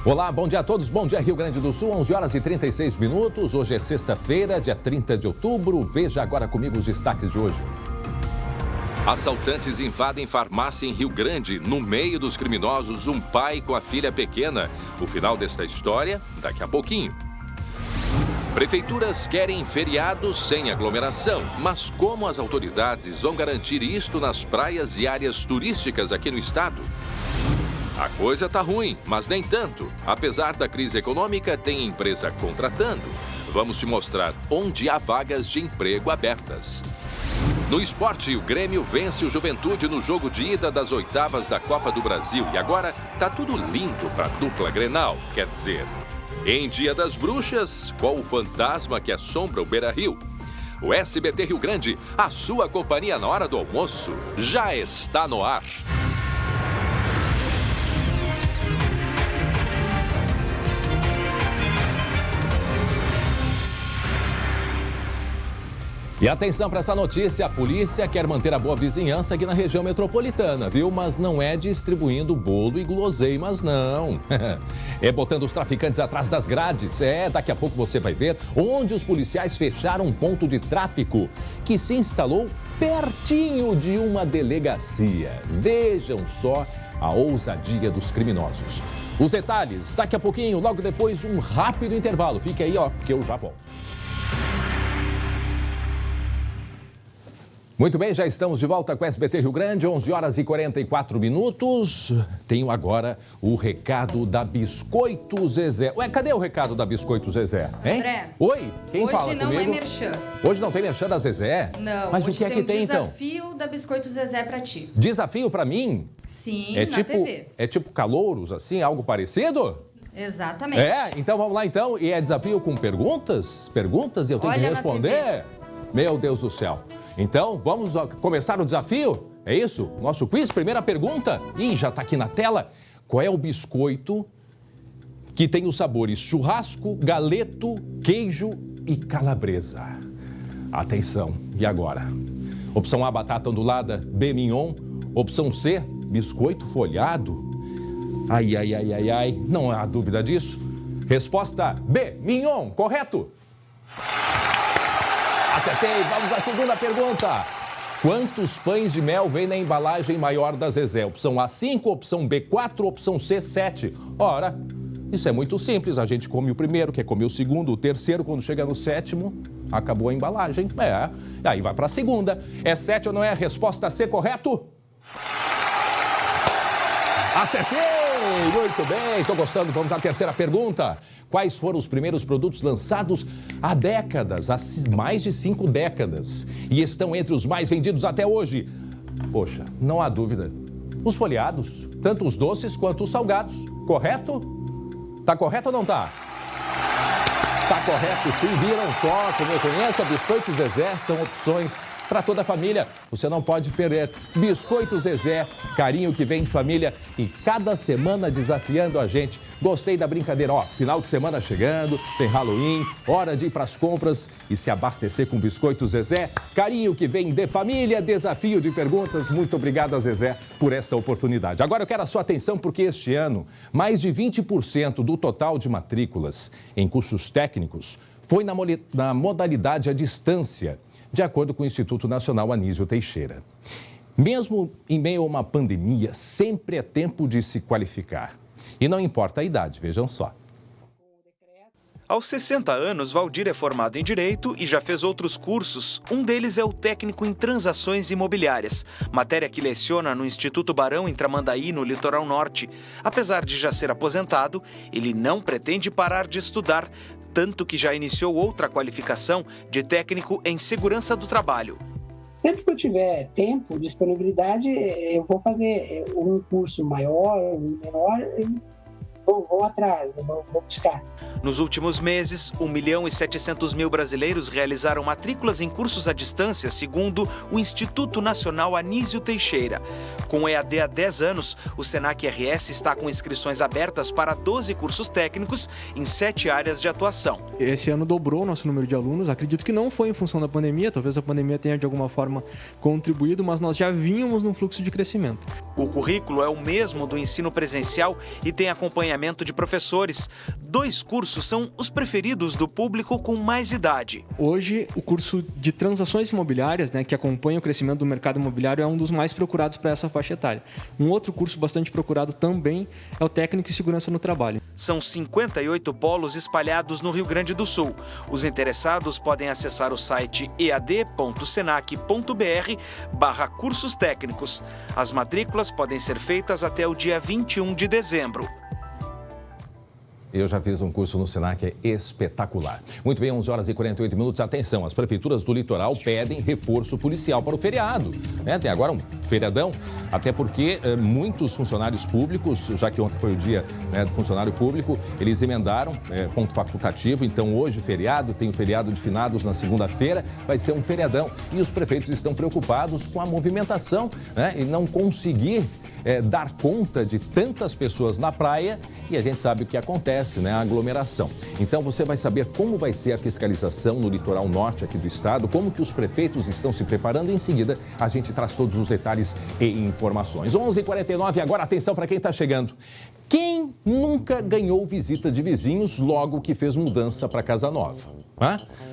Olá, bom dia a todos. Bom dia, Rio Grande do Sul, 11 horas e 36 minutos. Hoje é sexta-feira, dia 30 de outubro. Veja agora comigo os destaques de hoje. Assaltantes invadem farmácia em Rio Grande. No meio dos criminosos, um pai com a filha pequena. O final desta história, daqui a pouquinho. Prefeituras querem feriados sem aglomeração. Mas como as autoridades vão garantir isto nas praias e áreas turísticas aqui no estado? A coisa tá ruim, mas nem tanto. Apesar da crise econômica, tem empresa contratando. Vamos te mostrar onde há vagas de emprego abertas. No esporte, o Grêmio vence o Juventude no jogo de ida das oitavas da Copa do Brasil. E agora tá tudo lindo pra dupla Grenal, quer dizer. Em Dia das Bruxas, qual o fantasma que assombra o Beira-Rio? O SBT Rio Grande, a sua companhia na hora do almoço, já está no ar. E atenção para essa notícia, a polícia quer manter a boa vizinhança aqui na região metropolitana, viu? Mas não é distribuindo bolo e guloseimas, não. É botando os traficantes atrás das grades. Daqui a pouco você vai ver onde os policiais fecharam um ponto de tráfico que se instalou pertinho de uma delegacia. Vejam só a ousadia dos criminosos. Os detalhes, daqui a pouquinho, logo depois de um rápido intervalo. Fique aí, que eu já volto. Muito bem, já estamos de volta com o SBT Rio Grande, 11 horas e 44 minutos. Tenho agora o recado da Biscoito Zezé. Ué, cadê o recado da Biscoito Zezé, hein? André, oi, quem fala comigo? Hoje não é merchan. Hoje não tem merchan da Zezé? Não, mas o que é que tem então? Desafio da Biscoito Zezé pra ti. Desafio pra mim? Sim, na TV. É tipo calouros, assim, algo parecido? Exatamente. Então vamos lá então. E é desafio com perguntas? Perguntas e eu tenho que responder? Meu Deus do céu. Então, vamos começar o desafio? É isso? Nosso quiz, primeira pergunta. Ih, já está aqui na tela. Qual é o biscoito que tem os sabores churrasco, galeto, queijo e calabresa? Atenção, e agora? Opção A, batata ondulada, B, mignon. Opção C, biscoito folhado. Ai, não há dúvida disso. Resposta B, mignon, correto? Acertei, vamos à segunda pergunta. Quantos pães de mel vem na embalagem maior da Zezé? Opção A, 5, opção B, 4, opção C, 7. Ora, isso é muito simples, a gente come o primeiro, quer comer o segundo, o terceiro, quando chega no sétimo, acabou a embalagem. Aí vai para a segunda. É 7 ou não é? Resposta C, correto? Acertei! Muito bem, estou gostando. Vamos à terceira pergunta. Quais foram os primeiros produtos lançados há décadas, há mais de 5 décadas, e estão entre os mais vendidos até hoje? Poxa, não há dúvida. Os folheados, tanto os doces quanto os salgados. Correto? Tá correto ou não tá? Tá correto, sim. Viram só como eu conheço? A Biscoito Zezé são opções para toda a família. Você não pode perder. Biscoito Zezé, carinho que vem de família e cada semana desafiando a gente. Gostei da brincadeira. Final de semana chegando, tem Halloween, hora de ir para as compras e se abastecer com Biscoito Zezé. Carinho que vem de família, desafio de perguntas. Muito obrigado, Zezé, por essa oportunidade. Agora eu quero a sua atenção porque este ano, mais de 20% do total de matrículas em cursos técnicos foi na modalidade à distância, de acordo com o Instituto Nacional Anísio Teixeira. Mesmo em meio a uma pandemia, sempre é tempo de se qualificar. E não importa a idade, vejam só. Aos 60 anos, Valdir é formado em Direito e já fez outros cursos. Um deles é o técnico em transações imobiliárias, matéria que leciona no Instituto Barão em Tramandaí, no Litoral Norte. Apesar de já ser aposentado, ele não pretende parar de estudar, tanto que já iniciou outra qualificação de técnico em segurança do trabalho. Sempre que eu tiver tempo, disponibilidade, eu vou fazer um curso maior, um menor, vou atrás, vou buscar. Nos últimos meses, 1.700.000 brasileiros realizaram matrículas em cursos à distância, segundo o Instituto Nacional Anísio Teixeira. Com o EAD há 10 anos, o Senac RS está com inscrições abertas para 12 cursos técnicos em 7 áreas de atuação. Esse ano dobrou o nosso número de alunos. Acredito que não foi em função da pandemia, talvez a pandemia tenha de alguma forma contribuído, mas nós já vínhamos num fluxo de crescimento. O currículo é o mesmo do ensino presencial e tem acompanhamento acompanhamento de professores. 2 cursos são os preferidos do público com mais idade. Hoje, o curso de transações imobiliárias, né, que acompanha o crescimento do mercado imobiliário, é um dos mais procurados para essa faixa etária. Um outro curso bastante procurado também é o técnico em segurança no trabalho. São 58 polos espalhados no Rio Grande do Sul. Os interessados podem acessar o site ead.senac.br/cursos técnicos. As matrículas podem ser feitas até o dia 21 de dezembro. Eu já fiz um curso no Senac, é espetacular. Muito bem, 11 horas e 48 minutos. Atenção, as prefeituras do litoral pedem reforço policial para o feriado. Tem agora um feriadão, até porque muitos funcionários públicos, já que ontem foi o dia do funcionário público, eles emendaram ponto facultativo. Então hoje feriado, tem o feriado de finados na segunda-feira, vai ser um feriadão. E os prefeitos estão preocupados com a movimentação e não conseguir dar conta de tantas pessoas na praia, e a gente sabe o que acontece, a aglomeração. Então você vai saber como vai ser a fiscalização no litoral norte aqui do estado, como que os prefeitos estão se preparando. Em seguida, a gente traz todos os detalhes e informações. 11h49, agora atenção para quem está chegando. Quem nunca ganhou visita de vizinhos logo que fez mudança para casa nova?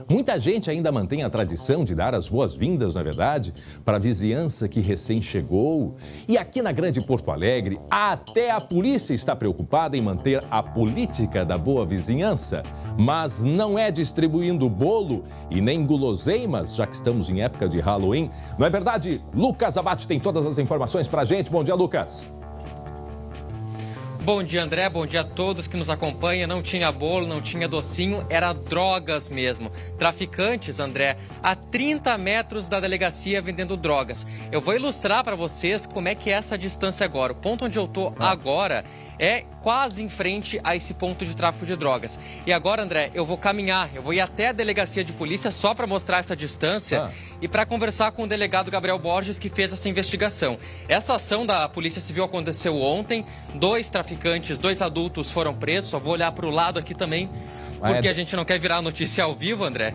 Muita gente ainda mantém a tradição de dar as boas-vindas, não é verdade, para a vizinhança que recém chegou. E aqui na Grande Porto Alegre, até a polícia está preocupada em manter a política da boa vizinhança. Mas não é distribuindo bolo e nem guloseimas, já que estamos em época de Halloween. Não é verdade? Lucas Abate tem todas as informações para a gente. Bom dia, Lucas. Bom dia, André. Bom dia a todos que nos acompanham. Não tinha bolo, não tinha docinho, era drogas mesmo. Traficantes, André, a 30 metros da delegacia vendendo drogas. Eu vou ilustrar para vocês como é que é essa distância agora. O ponto onde eu tô agora é quase em frente a esse ponto de tráfico de drogas. E agora, André, eu vou caminhar, eu vou ir até a delegacia de polícia só para mostrar essa distância e para conversar com o delegado Gabriel Borges, que fez essa investigação. Essa ação da Polícia Civil aconteceu ontem, 2 traficantes, 2 adultos foram presos. Só vou olhar para o lado aqui também, porque a gente não quer virar notícia ao vivo, André.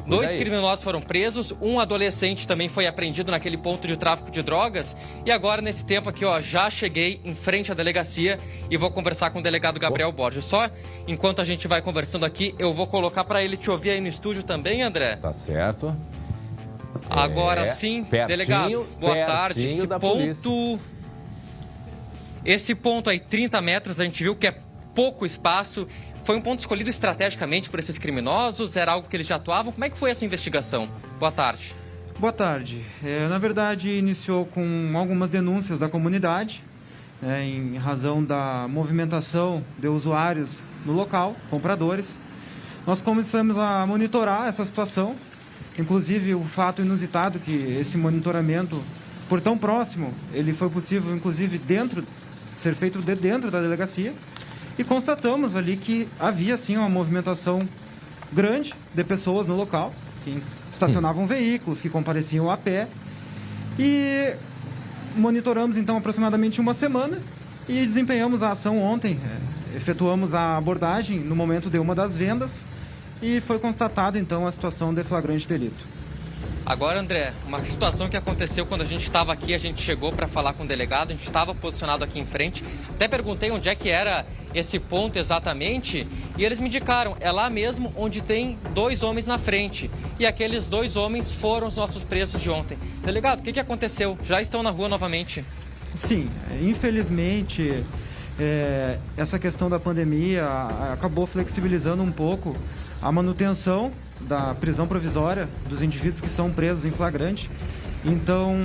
2 criminosos foram presos, um adolescente também foi apreendido naquele ponto de tráfico de drogas. E agora, nesse tempo aqui, já cheguei em frente à delegacia e vou conversar com o delegado Gabriel Borges. Só enquanto a gente vai conversando aqui, eu vou colocar para ele te ouvir aí no estúdio também, André. Tá certo. Agora sim, delegado, boa tarde. Esse ponto aí, 30 metros, a gente viu que é pouco espaço. Foi um ponto escolhido estrategicamente por esses criminosos? Era algo que eles já atuavam? Como é que foi essa investigação? Boa tarde. Boa tarde. Na verdade, iniciou com algumas denúncias da comunidade, em razão da movimentação de usuários no local, compradores. Nós começamos a monitorar essa situação, inclusive o fato inusitado que esse monitoramento, por tão próximo, ele foi possível, inclusive, ser feito dentro da delegacia. E constatamos ali que havia, sim, uma movimentação grande de pessoas no local, que estacionavam veículos, que compareciam a pé. E monitoramos, então, aproximadamente uma semana e desempenhamos a ação ontem. Efetuamos a abordagem no momento de uma das vendas e foi constatada, então, a situação de flagrante delito. Agora, André, uma situação que aconteceu quando a gente estava aqui, a gente chegou para falar com o delegado, a gente estava posicionado aqui em frente, até perguntei onde é que era esse ponto exatamente, e eles me indicaram, é lá mesmo onde tem 2 homens na frente, e aqueles 2 homens foram os nossos presos de ontem. Delegado, o que aconteceu? Já estão na rua novamente? Sim, infelizmente, essa questão da pandemia acabou flexibilizando um pouco a manutenção da prisão provisória dos indivíduos que são presos em flagrante. Então,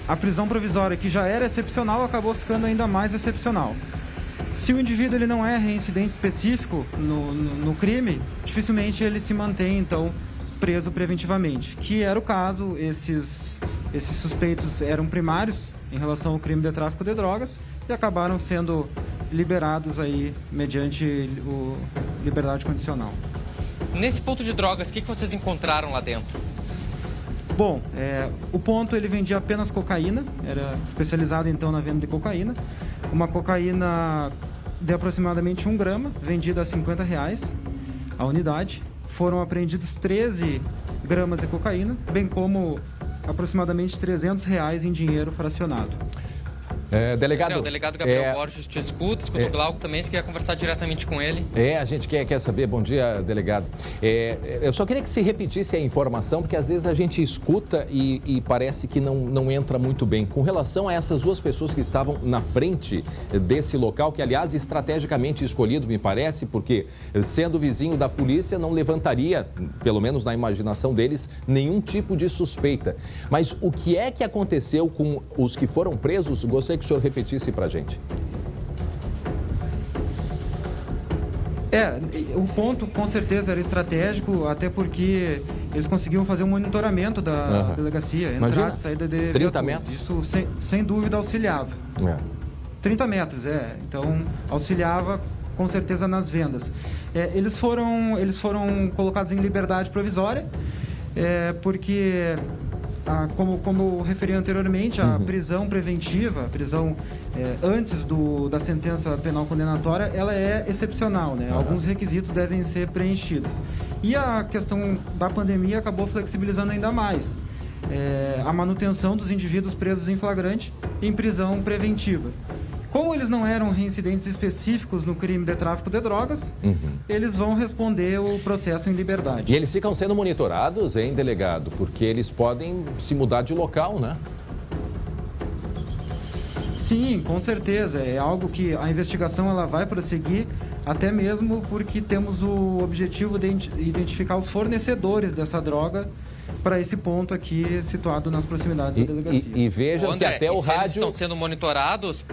a prisão provisória, que já era excepcional, acabou ficando ainda mais excepcional. Se o indivíduo ele não é reincidente específico no crime, dificilmente ele se mantém, então, preso preventivamente. Que era o caso, esses suspeitos eram primários em relação ao crime de tráfico de drogas e acabaram sendo liberados aí mediante liberdade condicional. Nesse ponto de drogas, o que vocês encontraram lá dentro? Bom, o ponto ele vendia apenas cocaína, era especializado então na venda de cocaína. Uma cocaína de aproximadamente 1 grama, vendida a R$50 a unidade. Foram apreendidos 13 gramas de cocaína, bem como aproximadamente R$300 em dinheiro fracionado. Delegado... O delegado Gabriel Borges te escuta o Glauco também, se quer conversar diretamente com ele. A gente quer saber. Bom dia, delegado. Eu só queria que se repetisse a informação, porque às vezes a gente escuta e parece que não entra muito bem. Com relação a essas duas pessoas que estavam na frente desse local, que aliás estrategicamente escolhido, me parece, porque sendo vizinho da polícia não levantaria, pelo menos na imaginação deles, nenhum tipo de suspeita. Mas o que é que aconteceu com os que foram presos? Gostaria que o senhor repetisse para a gente. O ponto com certeza era estratégico, até porque eles conseguiam fazer um monitoramento da delegacia, entrada e saída de 30 metros? Isso sem dúvida auxiliava. 30 metros, então auxiliava com certeza nas vendas. Eles foram colocados em liberdade provisória, porque... Como eu referi anteriormente, a prisão preventiva, a prisão antes da sentença penal condenatória, ela é excepcional, né? Alguns requisitos devem ser preenchidos. E a questão da pandemia acabou flexibilizando ainda mais a manutenção dos indivíduos presos em flagrante em prisão preventiva. Como eles não eram reincidentes específicos no crime de tráfico de drogas, eles vão responder o processo em liberdade. E eles ficam sendo monitorados, hein, delegado? Porque eles podem se mudar de local, né? Sim, com certeza. É algo que a investigação ela vai prosseguir, até mesmo porque temos o objetivo de identificar os fornecedores dessa droga para esse ponto aqui situado nas proximidades da delegacia. E vejam André, que até o rádio... eles estão sendo monitorados...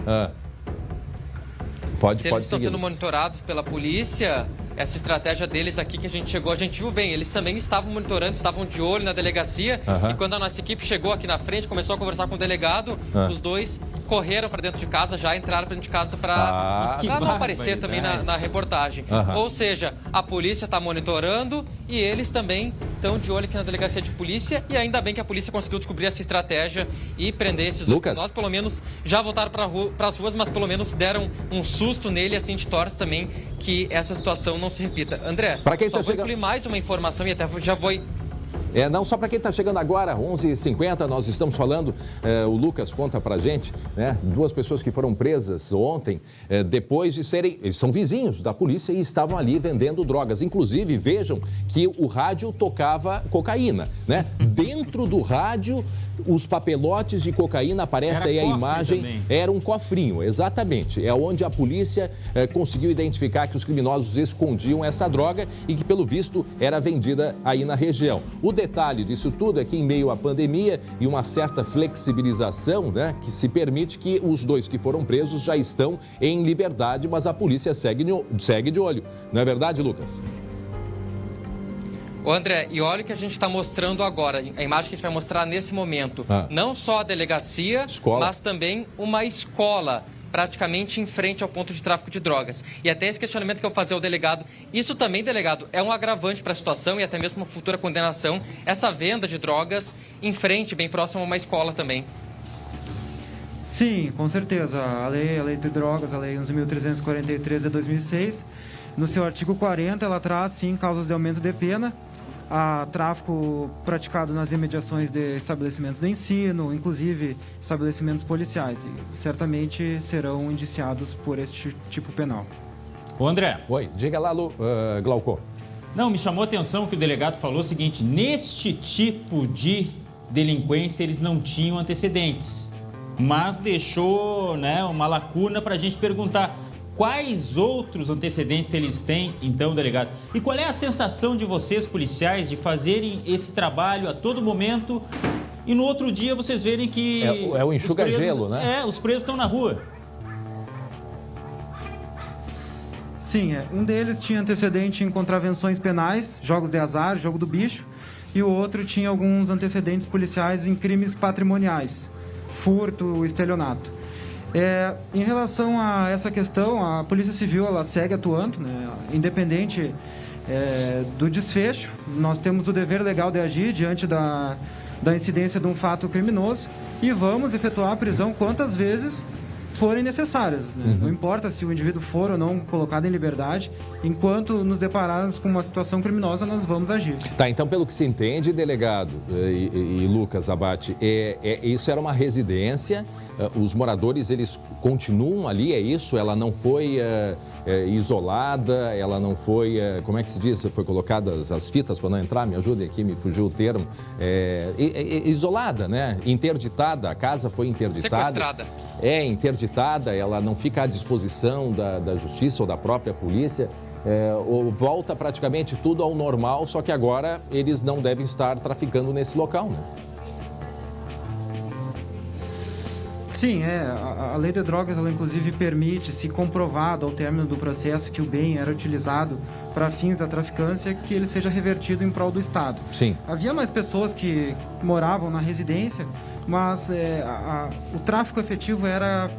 Se eles estão sendo monitorados pela polícia, essa estratégia deles aqui que a gente viu bem. Eles também estavam monitorando, estavam de olho na delegacia. E quando a nossa equipe chegou aqui na frente, começou a conversar com o delegado, os dois correram para dentro de casa, já entraram para dentro de casa para não aparecer também na reportagem. Ou seja, a polícia está monitorando e eles também estão de olho aqui na delegacia de polícia. E ainda bem que a polícia conseguiu descobrir essa estratégia e prender esses dois. Nós, pelo menos, já voltaram para as ruas, mas pelo menos deram um susto nele. Assim, a gente torce também que essa situação não se repita. André, vou incluir mais uma informação e até já vou... Não só para quem está chegando agora, 11h50, nós estamos falando, o Lucas conta para a gente, né? Duas pessoas que foram presas ontem, depois de serem, eles são vizinhos da polícia e estavam ali vendendo drogas. Inclusive, vejam que o rádio tocava cocaína, né? Dentro do rádio, os papelotes de cocaína, aparece aí a imagem, também. Era um cofrinho, exatamente. É onde a polícia conseguiu identificar que os criminosos escondiam essa droga e que, pelo visto, era vendida aí na região. O detalhe disso tudo é que, em meio à pandemia e uma certa flexibilização, né, que se permite que os dois que foram presos já estão em liberdade, mas a polícia segue de olho. Não é verdade, Lucas? Ô André, e olha o que a gente está mostrando agora, a imagem que a gente vai mostrar nesse momento. Não só a delegacia, mas também uma escola, praticamente em frente ao ponto de tráfico de drogas. E até esse questionamento que eu vou fazer ao delegado, isso também, delegado, é um agravante para a situação e até mesmo uma futura condenação, essa venda de drogas em frente, bem próximo a uma escola também. Sim, com certeza. A lei de drogas, a lei 11.343 de 2006, no seu artigo 40, ela traz, sim, causas de aumento de pena, a tráfico praticado nas imediações de estabelecimentos de ensino, inclusive estabelecimentos policiais, e certamente serão indiciados por este tipo penal. Ô André. Oi, diga lá, Glauco. Não, me chamou a atenção que o delegado falou o seguinte, neste tipo de delinquência eles não tinham antecedentes, mas deixou, né, uma lacuna para a gente perguntar quais outros antecedentes eles têm, então, delegado? E qual é a sensação de vocês, policiais, de fazerem esse trabalho a todo momento e no outro dia vocês verem que... É o enxuga-gelo, né? Os presos estão na rua. Sim, um deles tinha antecedente em contravenções penais, jogos de azar, jogo do bicho, e o outro tinha alguns antecedentes policiais em crimes patrimoniais, furto, estelionato. Em relação a essa questão, a Polícia Civil ela segue atuando, né? Independente do desfecho. Nós temos o dever legal de agir diante da incidência de um fato criminoso e vamos efetuar a prisão quantas vezes forem necessárias, né? Não importa se o indivíduo for ou não colocado em liberdade, enquanto nos depararmos com uma situação criminosa, nós vamos agir. Tá, então pelo que se entende, delegado e Lucas Abate, isso era uma residência, os moradores eles continuam ali, é isso? Ela não foi isolada, ela não foi, como é que se diz? Foi colocadas as fitas para não entrar, me ajudem aqui, me fugiu o termo. Isolada, né? Interditada, a casa foi interditada. Sequestrada. Interditada, ela não fica à disposição da justiça ou da própria polícia. Ou volta praticamente tudo ao normal, só que agora eles não devem estar traficando nesse local, né? Sim, a lei de drogas, ela inclusive permite, se comprovado ao término do processo que o bem era utilizado para fins da traficância, que ele seja revertido em prol do Estado. Sim. Havia mais pessoas que moravam na residência, mas o tráfico efetivo era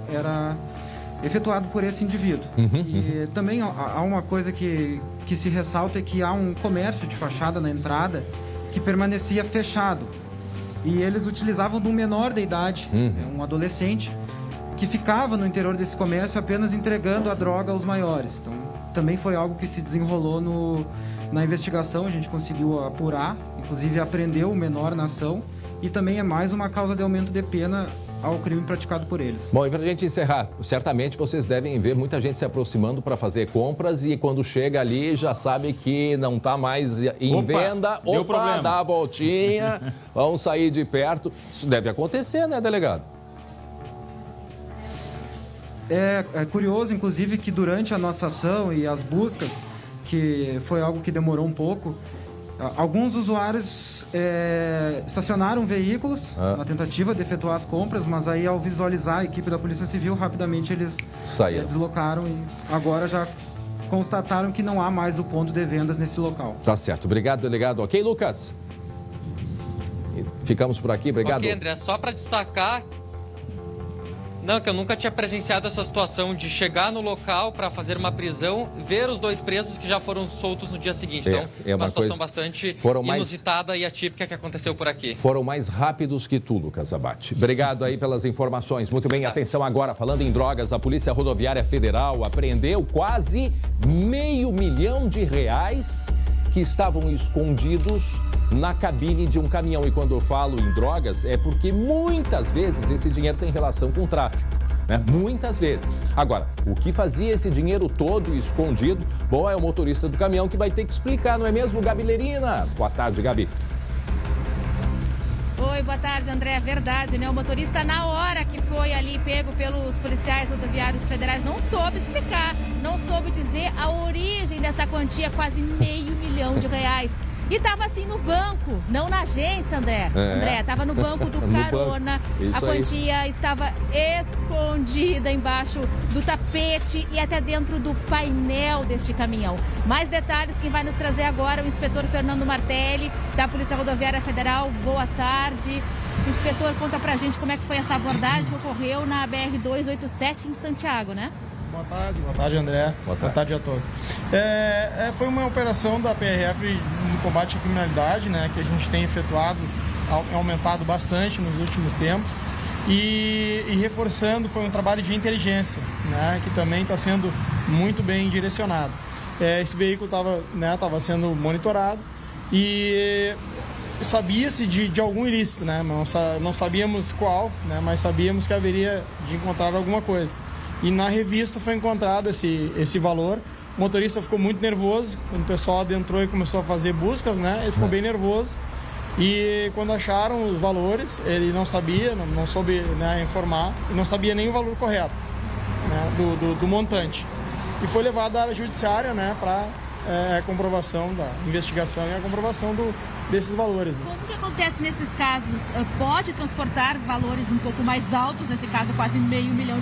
efetuado por esse indivíduo. E também há uma coisa que se ressalta, é que há um comércio de fachada na entrada que permanecia fechado. E eles utilizavam de um menor de idade, um adolescente, que ficava no interior desse comércio apenas entregando a droga aos maiores. Então, também foi algo que se desenrolou na investigação, a gente conseguiu apurar, inclusive apreendeu o menor na ação, e também é mais uma causa de aumento de pena ao crime praticado por eles. Bom, e para a gente encerrar, certamente vocês devem ver muita gente se aproximando para fazer compras e quando chega ali já sabe que não está mais em venda. Dá a voltinha, vamos sair de perto. Isso deve acontecer, né, delegado? É curioso, inclusive, que durante a nossa ação e as buscas, que foi algo que demorou um pouco, alguns usuários estacionaram veículos na tentativa de efetuar as compras, mas aí ao visualizar a equipe da Polícia Civil, rapidamente eles deslocaram e agora já constataram que não há mais o ponto de vendas nesse local. Tá certo. Obrigado, delegado. Ok, Lucas? Ficamos por aqui. Obrigado. Ok, André, só para destacar... Não, que eu nunca tinha presenciado essa situação de chegar no local para fazer uma prisão, ver os dois presos que já foram soltos no dia seguinte. Então, uma situação bastante inusitada e atípica que aconteceu por aqui. Foram mais rápidos que tu, Lucas Abate. Obrigado aí pelas informações. Muito bem, atenção agora. Falando em drogas, a Polícia Rodoviária Federal apreendeu quase R$500 mil que estavam escondidos na cabine de um caminhão. E quando eu falo em drogas, é porque muitas vezes esse dinheiro tem relação com o tráfico, né? Muitas vezes. Agora, o que fazia esse dinheiro todo escondido? Bom, é o motorista do caminhão que vai ter que explicar, não é mesmo, Gabi Lerina? Boa tarde, Gabi. Oi, boa tarde, André. É verdade, né? O motorista, na hora que foi ali pego pelos policiais rodoviários federais, não soube explicar, não soube dizer a origem dessa quantia, quase R$500 mil. E estava assim no banco, não na agência, André. André, estava no banco do carona. A quantia estava escondida embaixo do tapete e até dentro do painel deste caminhão. Mais detalhes, quem vai nos trazer agora é o inspetor Fernando Martelli, da Polícia Rodoviária Federal. Boa tarde. Inspetor, conta pra gente como é que foi essa abordagem que ocorreu na BR-287 em Santiago, né? Boa tarde, André. Boa tarde a todos. Foi uma operação da PRF no combate à criminalidade, né, que a gente tem efetuado, aumentado bastante nos últimos tempos. E reforçando, foi um trabalho de inteligência, né, que também está sendo muito bem direcionado. Esse veículo estava sendo monitorado e sabia-se de algum ilícito, né, não sabíamos qual, né, mas sabíamos que haveria de encontrar alguma coisa. E na revista foi encontrado esse valor. O motorista ficou muito nervoso. Quando o pessoal adentrou e começou a fazer buscas, né? Ele ficou bem nervoso. E quando acharam os valores, ele não sabia, não soube, né, informar. E não sabia nem o valor correto, né, do montante. E foi levado à área judiciária, né, para a comprovação da investigação e a comprovação desses valores. Né? Como que acontece nesses casos? Pode transportar valores um pouco mais altos, nesse caso quase R$500 mil,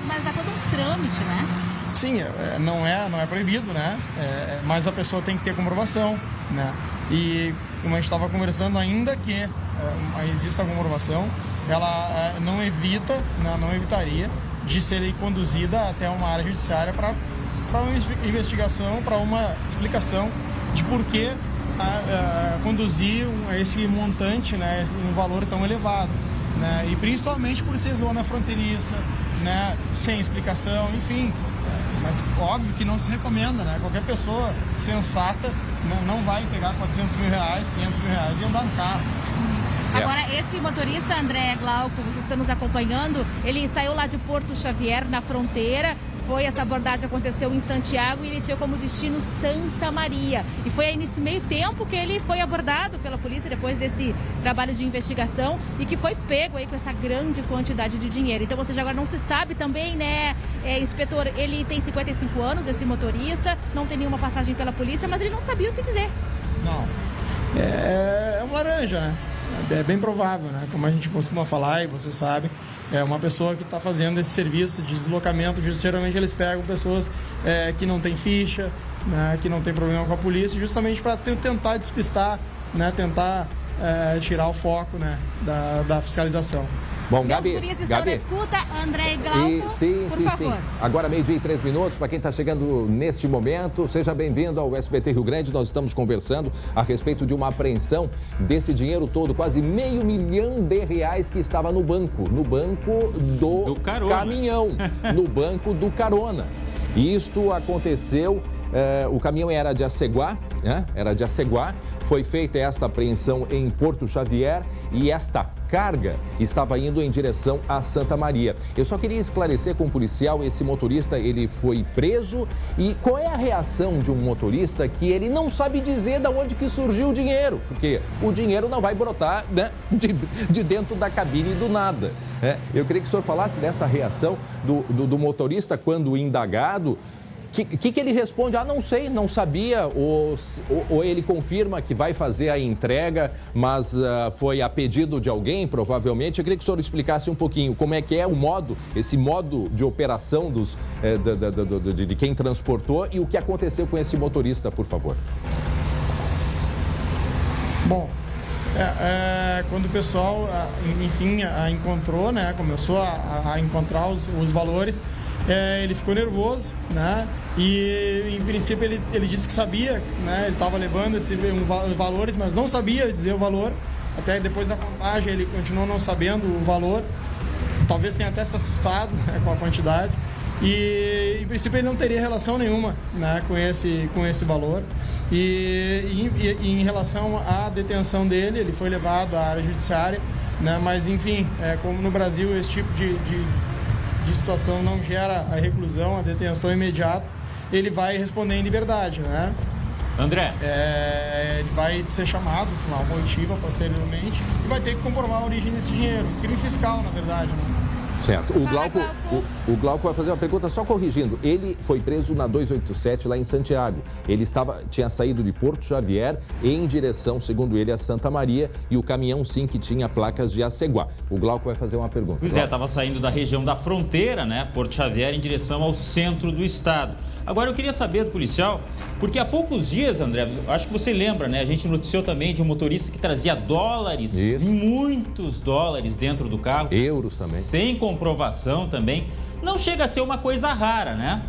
mas há todo um trâmite, né? Sim, não é proibido, né? Mas a pessoa tem que ter comprovação, né? E como a gente estava conversando, ainda que exista a comprovação, ela não evitaria de ser conduzida até uma área judiciária para uma investigação, para uma explicação de por que conduzir esse montante, né, um valor tão elevado. né? E principalmente por ser zona fronteiriça, né? Sem explicação, enfim. Mas óbvio que não se recomenda, né? Qualquer pessoa sensata, né, não vai pegar 400 mil reais, 500 mil reais e andar no carro. Agora, esse motorista, André Glauco, vocês estão nos acompanhando, ele saiu lá de Porto Xavier, na fronteira. Essa abordagem aconteceu em Santiago e ele tinha como destino Santa Maria. E foi aí nesse meio tempo que ele foi abordado pela polícia depois desse trabalho de investigação e que foi pego aí com essa grande quantidade de dinheiro. Então, ou seja, agora não se sabe também, né, inspetor, ele tem 55 anos, esse motorista, não tem nenhuma passagem pela polícia, mas ele não sabia o que dizer. Não, é um laranja, né? É bem provável, né? Como a gente costuma falar e você sabe, é uma pessoa que está fazendo esse serviço de deslocamento. Geralmente eles pegam pessoas que não têm ficha, né? Que não tem problema com a polícia, justamente para tentar despistar, né? Tentar tirar o foco, né? da fiscalização. Bom, Meus Gabi, guris estão na escuta, André e Glauco, sim. favor. Agora 12:03, para quem está chegando neste momento, seja bem-vindo ao SBT Rio Grande. Nós estamos conversando a respeito de uma apreensão desse dinheiro todo, quase R$500 mil que estava no banco do caminhão, no banco do carona. E isto aconteceu, o caminhão era de Aceguá, né? Foi feita esta apreensão em Porto Xavier e esta carga estava indo em direção a Santa Maria. Eu só queria esclarecer com o policial, esse motorista, ele foi preso e qual é a reação de um motorista que ele não sabe dizer de onde que surgiu o dinheiro, porque o dinheiro não vai brotar, né, de dentro da cabine do nada. Eu queria que o senhor falasse dessa reação do motorista quando indagado. Que ele responde? Não sei, não sabia, ou ele confirma que vai fazer a entrega, mas foi a pedido de alguém, provavelmente. Eu queria que o senhor explicasse um pouquinho como é que é esse modo de operação de quem transportou e o que aconteceu com esse motorista, por favor. Bom, quando o pessoal, enfim, encontrou, né, começou a encontrar os valores, ele ficou nervoso, né? E em princípio ele disse que sabia, né? Ele estava levando valores, mas não sabia dizer o valor. Até depois da contagem ele continuou não sabendo o valor. Talvez tenha até se assustado, né, com a quantidade. E em princípio ele não teria relação nenhuma, né, com esse valor. E em relação à detenção dele, ele foi levado à área judiciária, né? Mas enfim, como no Brasil esse tipo de situação não gera a reclusão, a detenção imediata, ele vai responder em liberdade, né? André. Ele vai ser chamado por uma oitiva posteriormente e vai ter que comprovar a origem desse dinheiro. Crime fiscal, na verdade, né? Certo. O Glauco vai fazer uma pergunta só corrigindo. Ele foi preso na 287 lá em Santiago. Ele tinha saído de Porto Xavier em direção, segundo ele, a Santa Maria, e o caminhão sim que tinha placas de Aceguá. O Glauco vai fazer uma pergunta. Pois estava saindo da região da fronteira, né, Porto Xavier, em direção ao centro do estado. Agora eu queria saber do policial, porque há poucos dias, André, acho que você lembra, né? A gente noticiou também de um motorista que trazia dólares, muitos dólares dentro do carro. Euros também. Sem comprovação também. Não chega a ser uma coisa rara, né?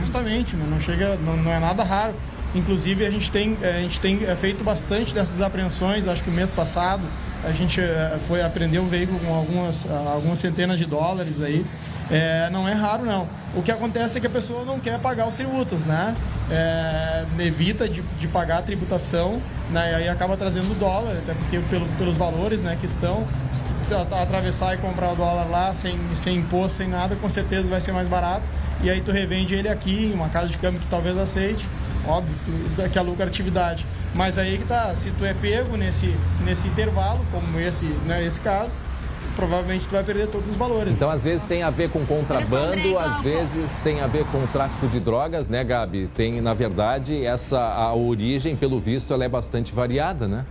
Justamente, não é nada raro. Inclusive a gente tem feito bastante dessas apreensões. Acho que o mês passado a gente apreendeu um veículo com algumas centenas de dólares aí. Não é raro, não. O que acontece é que a pessoa não quer pagar os tributos, né? Evita de pagar a tributação, né? E aí acaba trazendo dólar, até porque pelos valores, né, que estão, atravessar e comprar o dólar lá sem imposto, sem nada, com certeza vai ser mais barato. E aí tu revende ele aqui em uma casa de câmbio que talvez aceite. Óbvio que a lucratividade. Mas aí que tá, se tu é pego nesse intervalo, como esse caso, provavelmente tu vai perder todos os valores. Então, às vezes tem a ver com contrabando, às vezes tem a ver com tráfico de drogas, né, Gabi? Tem, na verdade, a origem, pelo visto, ela é bastante variada, né?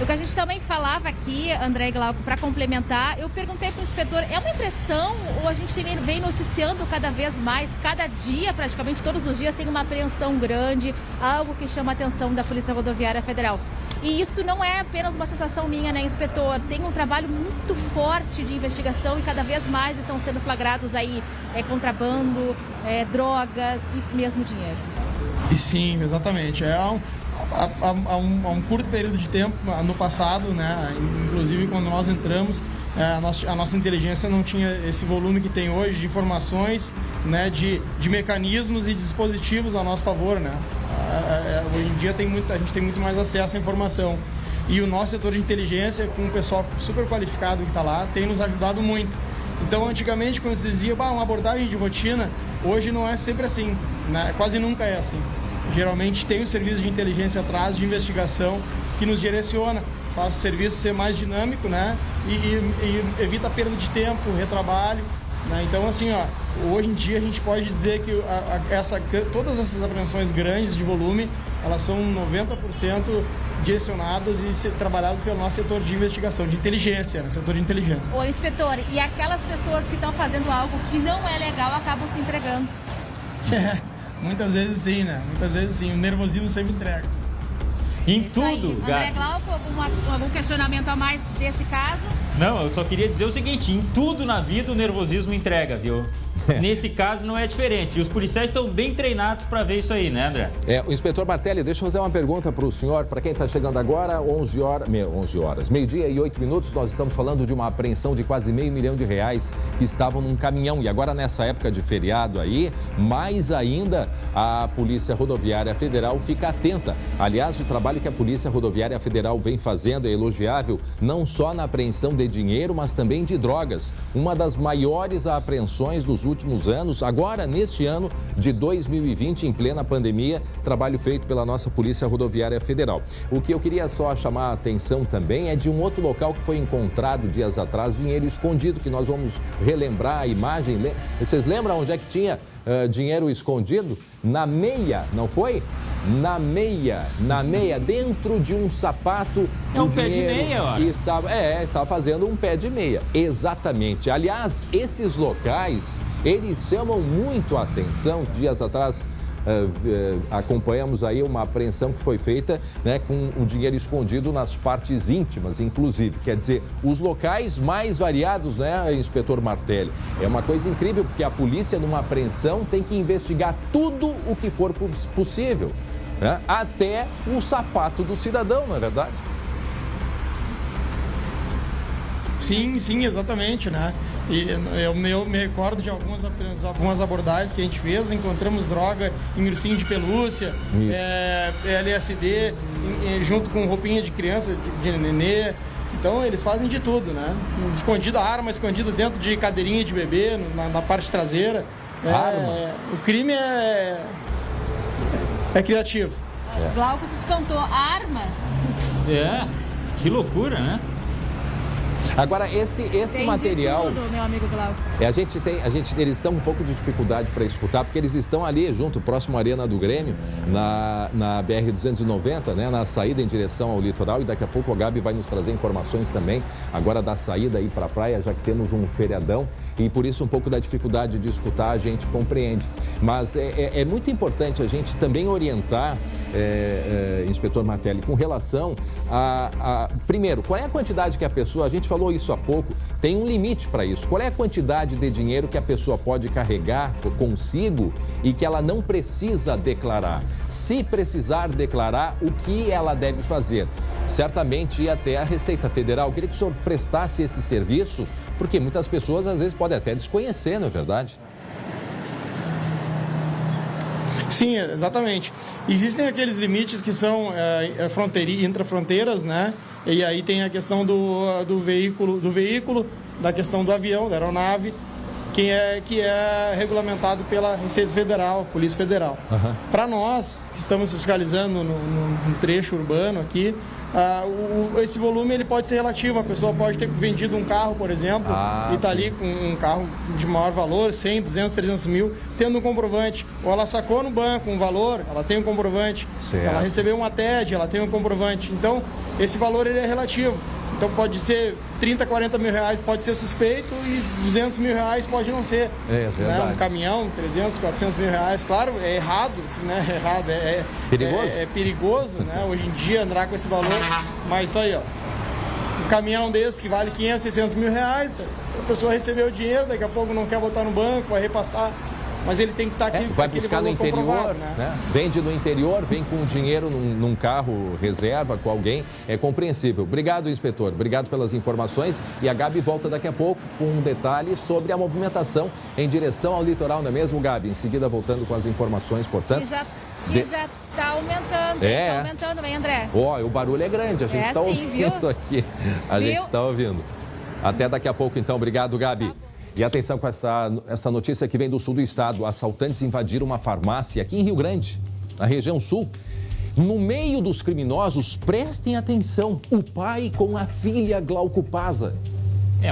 O que a gente também falava aqui, André Glauco, para complementar, eu perguntei para o inspetor, é uma impressão ou a gente vem noticiando cada vez mais, cada dia, praticamente todos os dias, tem uma apreensão grande, algo que chama a atenção da Polícia Rodoviária Federal. E isso não é apenas uma sensação minha, né, inspetor? Tem um trabalho muito forte de investigação e cada vez mais estão sendo flagrados aí contrabando, drogas e mesmo dinheiro. E sim, exatamente. há um curto período de tempo, no passado, né, inclusive quando nós entramos, a nossa inteligência não tinha esse volume que tem hoje de informações, né, de mecanismos e dispositivos a nosso favor, né. Hoje em dia a gente tem muito mais acesso à informação. E o nosso setor de inteligência, com o pessoal super qualificado que está lá, tem nos ajudado muito. Então, antigamente, quando se dizia uma abordagem de rotina, hoje não é sempre assim, né? Quase nunca é assim. Geralmente tem o serviço de inteligência atrás, de investigação, que nos direciona, faz o serviço ser mais dinâmico, né? E evita a perda de tempo, retrabalho, né? Então, assim, hoje em dia a gente pode dizer que todas essas apreensões grandes de volume, elas são 90% direcionadas e trabalhadas pelo nosso setor de investigação, de inteligência, né? Setor de inteligência. Ô, inspetor, e aquelas pessoas que estão fazendo algo que não é legal acabam se entregando? Muitas vezes sim, né? Muitas vezes sim. O nervosismo sempre entrega. Em tudo, Gabi. André Glauco, algum questionamento a mais desse caso? Não, eu só queria dizer o seguinte, em tudo na vida o nervosismo entrega, viu? Nesse caso não é diferente. E os policiais estão bem treinados para ver isso aí, né, André? O inspetor Martelli, deixa eu fazer uma pergunta para o senhor. Para quem está chegando agora, 11 horas, meio-dia e 8 minutos, nós estamos falando de uma apreensão de quase R$500 mil que estavam num caminhão. E agora, nessa época de feriado aí, mais ainda, a Polícia Rodoviária Federal fica atenta. Aliás, o trabalho que a Polícia Rodoviária Federal vem fazendo é elogiável, não só na apreensão de dinheiro, mas também de drogas. Uma das maiores apreensões dos últimos anos, agora neste ano de 2020, em plena pandemia, trabalho feito pela nossa Polícia Rodoviária Federal. O que eu queria só chamar a atenção também é de um outro local que foi encontrado dias atrás, dinheiro escondido, que nós vamos relembrar a imagem. Vocês lembram onde é que tinha dinheiro escondido? Na meia, não foi? Na meia, dentro de um sapato. Um pé de meia, olha. Estava fazendo um pé de meia, exatamente. Aliás, esses locais, eles chamam muito a atenção. Dias atrás, acompanhamos aí uma apreensão que foi feita, né, com o dinheiro escondido nas partes íntimas, inclusive. Quer dizer, os locais mais variados, né, inspetor Martelli? É uma coisa incrível, porque a polícia, numa apreensão, tem que investigar tudo o que for possível, né? Até o sapato do cidadão, não é verdade? Sim, exatamente, né? E eu me recordo de algumas abordagens que a gente fez, encontramos droga em ursinho de pelúcia, LSD, junto com roupinha de criança, de nenê. Então eles fazem de tudo, né? Escondida arma, escondida dentro de cadeirinha de bebê, na parte traseira. O crime é criativo. Glauco se espantou. Arma? Que loucura, né? Agora, esse material... tudo, meu amigo Glauco. Eles estão com um pouco de dificuldade para escutar, porque eles estão ali junto, próximo à Arena do Grêmio, na BR-290, né, na saída em direção ao litoral, e daqui a pouco o Gabi vai nos trazer informações também, agora da saída aí para a praia, já que temos um feriadão, e por isso um pouco da dificuldade de escutar a gente compreende. Mas é muito importante a gente também orientar, inspetor Martelli, com relação primeiro, qual é a quantidade que a pessoa, a gente falou isso há pouco, tem um limite para isso. Qual é a quantidade de dinheiro que a pessoa pode carregar consigo e que ela não precisa declarar? Se precisar declarar, o que ela deve fazer? Certamente ir até a Receita Federal. Eu queria que o senhor prestasse esse serviço, porque muitas pessoas às vezes podem até desconhecer, não é verdade? Sim, exatamente. Existem aqueles limites que são intrafronteiras, né? E aí tem a questão do veículo, da questão do avião, da aeronave, que é regulamentado pela Receita Federal, Polícia Federal. Uhum. Para nós, que estamos fiscalizando no trecho urbano aqui, esse volume ele pode ser relativo. A pessoa pode ter vendido um carro, por exemplo, e está ali com um carro de maior valor, 100, 200, 300 mil, tendo um comprovante. Ou ela sacou no banco um valor, ela tem um comprovante. Certo. Ela recebeu uma TED, ela tem um comprovante. Então, esse valor ele é relativo. Então pode ser 30, 40 mil reais, pode ser suspeito, e 200 mil reais pode não ser. É verdade. Né? Um caminhão, 300, 400 mil reais, claro, é errado, né? Perigoso? É perigoso, né? Hoje em dia andar com esse valor, mas isso aí, ó. Um caminhão desse que vale 500, 600 mil reais, a pessoa recebeu o dinheiro, daqui a pouco não quer botar no banco, vai repassar mas ele tem que estar aqui. Vai buscar no interior, né? Vende no interior, vem com dinheiro num carro reserva com alguém, é compreensível. Obrigado, inspetor, obrigado pelas informações. E a Gabi volta daqui a pouco com detalhes sobre a movimentação em direção ao litoral, não é mesmo, Gabi? Em seguida, voltando com as informações, portanto. Que já está aumentando, está aumentando, vem, André. O barulho é grande, a gente está ouvindo viu? Aqui. A gente está ouvindo. Até daqui a pouco, então. Obrigado, Gabi. E atenção com essa notícia que vem do sul do estado. Assaltantes invadiram uma farmácia aqui em Rio Grande, na região sul. No meio dos criminosos, prestem atenção, o pai com a filha Glauco Paza.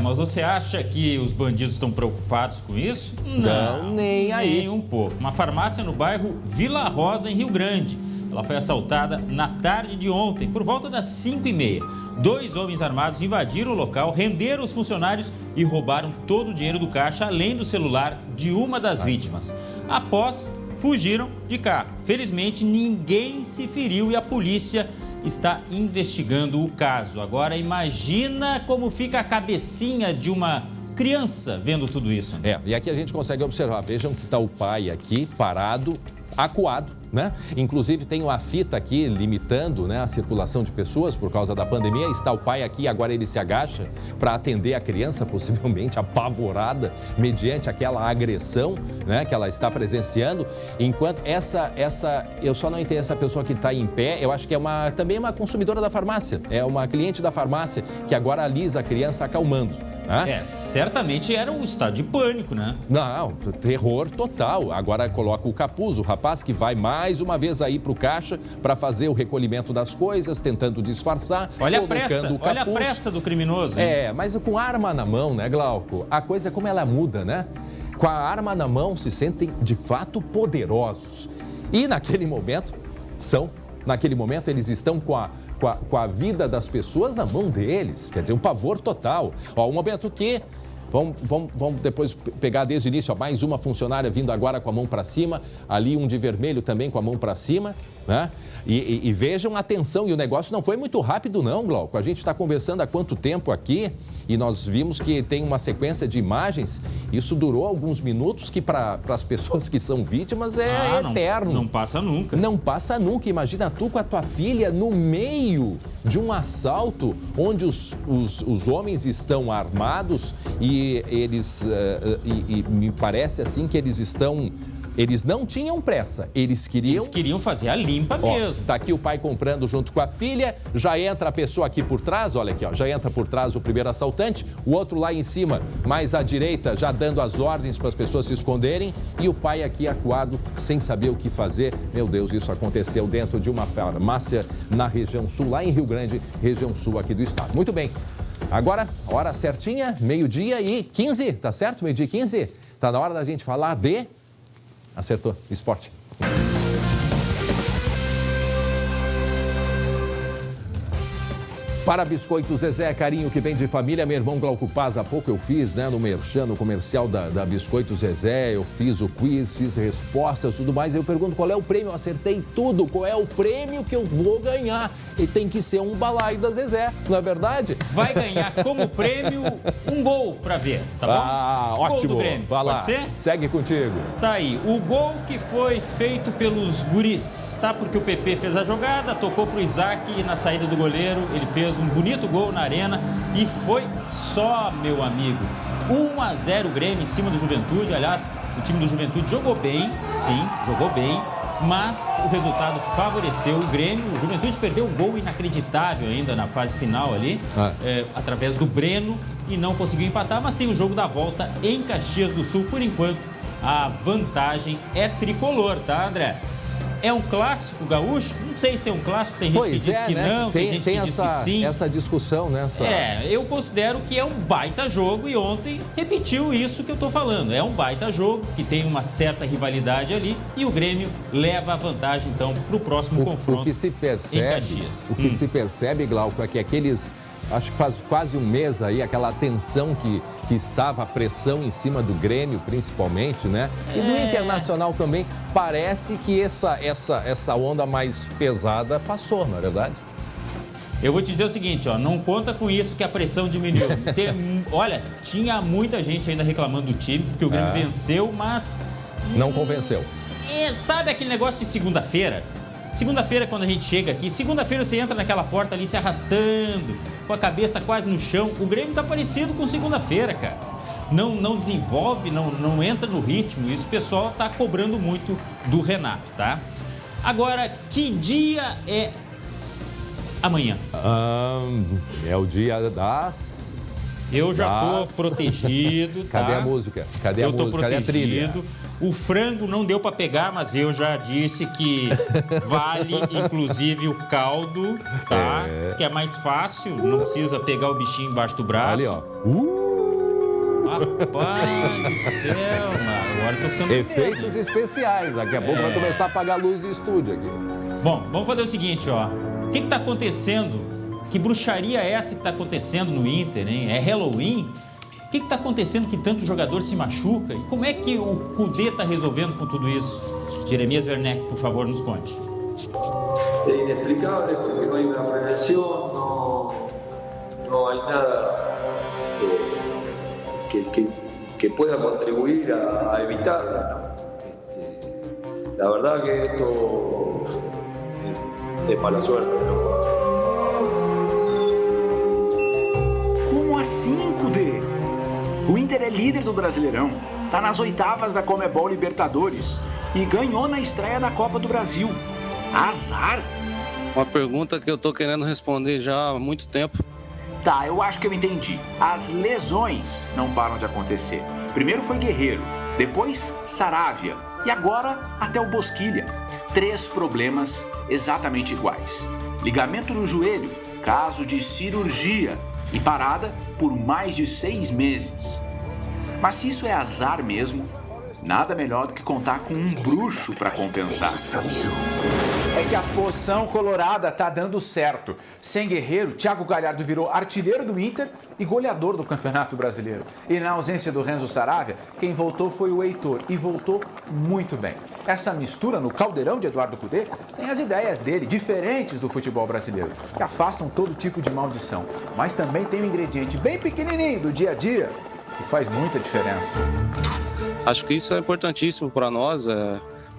Mas você acha que os bandidos estão preocupados com isso? Não, nem aí. Nem um pouco. Uma farmácia no bairro Vila Rosa, em Rio Grande. Ela foi assaltada na tarde de ontem, por volta das 5h30. 2 homens armados invadiram o local, renderam os funcionários e roubaram todo o dinheiro do caixa, além do celular de uma das vítimas. Após, fugiram de carro. Felizmente, ninguém se feriu e a polícia está investigando o caso. Agora, imagina como fica a cabecinha de uma criança vendo tudo isso. E aqui a gente consegue observar. Vejam que está o pai aqui, parado, acuado, né? Inclusive tem uma fita aqui limitando, né, a circulação de pessoas por causa da pandemia. Está o pai aqui, agora ele se agacha para atender a criança, possivelmente apavorada, mediante aquela agressão, né, que ela está presenciando. Enquanto eu só não entendo essa pessoa que está em pé, eu acho que também uma consumidora da farmácia, é uma cliente da farmácia que agora alisa a criança acalmando. Certamente era um estado de pânico, né? Não, terror total. Agora coloca o capuz, o rapaz que vai mais uma vez aí pro caixa para fazer o recolhimento das coisas, tentando disfarçar. Olha a pressa do criminoso. Hein? Mas com a arma na mão, né, Glauco? A coisa é como ela muda, né? Com a arma na mão se sentem de fato poderosos. E naquele momento eles estão com a vida das pessoas na mão deles. Quer dizer, um pavor total. Um momento que... Vamos depois pegar desde o início, mais uma funcionária vindo agora com a mão para cima, ali um de vermelho também com a mão para cima, né? E vejam a atenção, e o negócio não foi muito rápido não, Glauco. A gente está conversando há quanto tempo aqui e nós vimos que tem uma sequência de imagens. Isso durou alguns minutos que para as pessoas que são vítimas é eterno. Não passa nunca. Não passa nunca. Imagina tu com a tua filha no meio de um assalto onde os homens estão armados e eles, me parece assim que eles não tinham pressa, eles queriam fazer a limpa mesmo. Tá aqui o pai comprando junto com a filha, já entra a pessoa aqui por trás, olha aqui, já entra por trás o primeiro assaltante, o outro lá em cima, mais à direita, já dando as ordens para as pessoas se esconderem, e o pai aqui acuado, sem saber o que fazer. Meu Deus, isso aconteceu dentro de uma farmácia na região sul, lá em Rio Grande, região sul aqui do estado. Muito bem, agora, hora certinha, 12h15, tá certo? 12h15, tá na hora da gente falar de... Acertou, esporte. Para Biscoito Zezé, carinho que vem de família. Meu irmão Glauco Paz, há pouco eu fiz, né, no merchan, no comercial da Biscoito Zezé, eu fiz o quiz, fiz respostas, tudo mais. Eu pergunto qual é o prêmio, eu acertei tudo. Qual é o prêmio que eu vou ganhar? E tem que ser um balaio da Zezé, não é verdade? Vai ganhar como prêmio um gol pra ver, tá bom? Ótimo. Gol do Grêmio. Vai lá. Pode ser? Segue contigo. Tá aí, o gol que foi feito pelos guris, tá? Porque o PP fez a jogada, tocou pro Isaac na saída do goleiro, ele fez um bonito gol na arena e foi só, meu amigo. 1-0 Grêmio em cima do Juventude. Aliás, o time do Juventude jogou bem, sim, jogou bem, mas o resultado favoreceu o Grêmio. O Juventude perdeu um gol inacreditável ainda na fase final ali, através do Breno, e não conseguiu empatar, mas tem o jogo da volta em Caxias do Sul. Por enquanto, a vantagem é tricolor, tá, André? É um clássico gaúcho? Não sei se é um clássico, tem gente que diz que não, tem gente que diz que sim. Essa discussão, né? Eu considero que é um baita jogo e ontem repetiu isso que eu tô falando. É um baita jogo que tem uma certa rivalidade ali e o Grêmio leva a vantagem, então, pro próximo confronto. O que se percebe, em Caxias. O que se percebe, Glauco, é que aqueles... Acho que faz quase um mês aí, aquela tensão que estava, a pressão em cima do Grêmio, principalmente, né? E do Internacional também. Parece que essa onda mais pesada passou, não é verdade? Eu vou te dizer o seguinte, não conta com isso que a pressão diminuiu. Olha, tinha muita gente ainda reclamando do time, porque o Grêmio venceu, mas Não convenceu. Sabe aquele negócio de segunda-feira? Segunda-feira, quando a gente chega aqui, segunda-feira você entra naquela porta ali se arrastando, com a cabeça quase no chão. O Grêmio tá parecido com segunda-feira, cara. Não desenvolve, não entra no ritmo. Isso o pessoal tá cobrando muito do Renato, tá? Agora, que dia é amanhã? É o dia das... Eu já tô protegido, tá? Cadê a música? Cadê a música? Cadê a trilha? O frango não deu para pegar, mas eu já disse que vale, inclusive, o caldo, tá? Que é mais fácil, não precisa pegar o bichinho embaixo do braço. Ali, ó. Rapaz do céu, mano. Agora eu tô ficando Efeitos especiais. Daqui a pouco vai começar a apagar a luz do estúdio aqui. Bom, vamos fazer o seguinte, ó. O que tá acontecendo? Que bruxaria é essa que tá acontecendo no Inter, hein? É Halloween? O que está acontecendo que tanto jogador se machuca? E como é que o Kudê está resolvendo com tudo isso? Jeremias Werneck, por favor, nos conte. É inexplicável porque não há uma prevenção, não há nada que pueda contribuir a evitarla. La verdad que esto es mala suerte, ¿no? Como assim, Kudê? O Inter é líder do Brasileirão, tá nas oitavas da Conmebol Libertadores e ganhou na estreia da Copa do Brasil. Azar? Uma pergunta que eu tô querendo responder já há muito tempo. Tá, eu acho que eu entendi. As lesões não param de acontecer. Primeiro foi Guerreiro, depois Saravia e agora até o Bosquilha. 3 problemas exatamente iguais. Ligamento no joelho, caso de cirurgia e parada por mais de 6 meses. Mas se isso é azar mesmo, nada melhor do que contar com um bruxo para compensar. É que a poção colorada tá dando certo. Sem Guerreiro, Thiago Galhardo virou artilheiro do Inter e goleador do Campeonato Brasileiro. E na ausência do Renzo Saravia, quem voltou foi o Heitor e voltou muito bem. Essa mistura no caldeirão de Eduardo Kudê tem as ideias dele, diferentes do futebol brasileiro, que afastam todo tipo de maldição. Mas também tem um ingrediente bem pequenininho do dia a dia, que faz muita diferença. Acho que isso é importantíssimo para nós,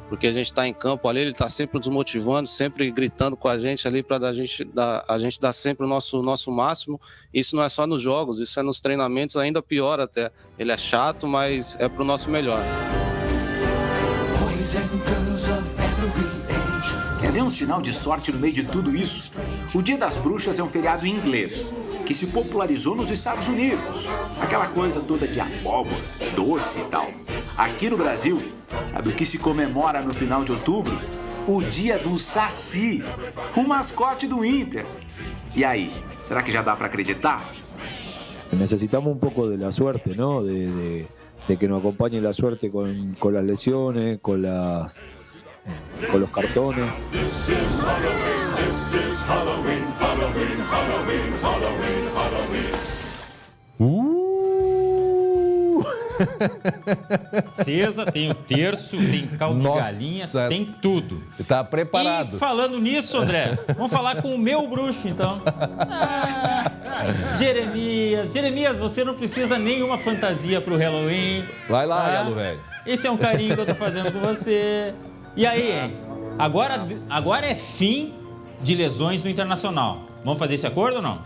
porque a gente está em campo ali, ele está sempre nos motivando, sempre gritando com a gente ali para a gente dar sempre o nosso máximo. Isso não é só nos jogos, isso é nos treinamentos, ainda pior até. Ele é chato, mas é para o nosso melhor. Quer ver um sinal de sorte no meio de tudo isso? O Dia das Bruxas é um feriado em inglês, que se popularizou nos Estados Unidos. Aquela coisa toda de abóbora, doce e tal. Aqui no Brasil, sabe o que se comemora no final de outubro? O Dia do Saci, o mascote do Inter. E aí, será que já dá para acreditar? Necesitamos un poco de la suerte, ¿no? De que nos acompañe la suerte con las lesiones, con los cartones. Cesa, tem o terço, tem caldo de galinha, tem tudo. Tá preparado. E falando nisso, André, vamos falar com o meu bruxo, então. Jeremias, você não precisa nenhuma fantasia pro Halloween. Vai lá, Galo velho. Esse é um carinho que eu tô fazendo com você. E aí, hein? Agora é fim de lesões no Internacional. Vamos fazer esse acordo ou não?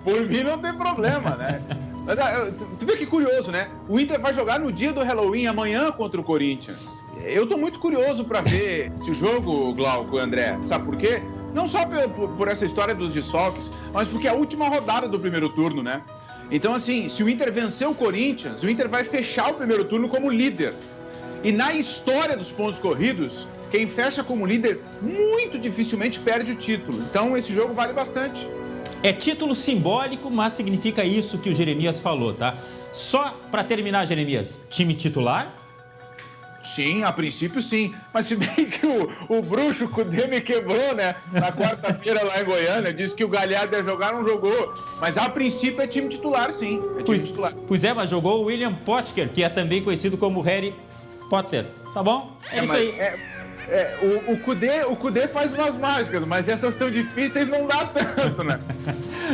Por mim não tem problema, né? Tu vê que curioso, né? O Inter vai jogar no dia do Halloween, amanhã, contra o Corinthians. Eu tô muito curioso pra ver esse jogo, Glauco e André. Sabe por quê? Não só por essa história dos desfalques, mas porque é a última rodada do primeiro turno, né? Então, assim, se o Inter vencer o Corinthians, o Inter vai fechar o primeiro turno como líder. E na história dos pontos corridos, quem fecha como líder muito dificilmente perde o título. Então, esse jogo vale bastante. É título simbólico, mas significa isso que o Jeremias falou, tá? Só para terminar, Jeremias, time titular? Sim, a princípio sim. Mas se bem que o bruxo Kudê me quebrou, né? Na quarta-feira lá em Goiânia, disse que o Galhardo ia jogar, não jogou. Mas a princípio é time titular, sim. É time titular. Pois é, mas jogou o William Potker, que é também conhecido como Harry Potter. Tá bom? É isso aí. O Cudê faz umas mágicas, mas essas tão difíceis não dá tanto, né?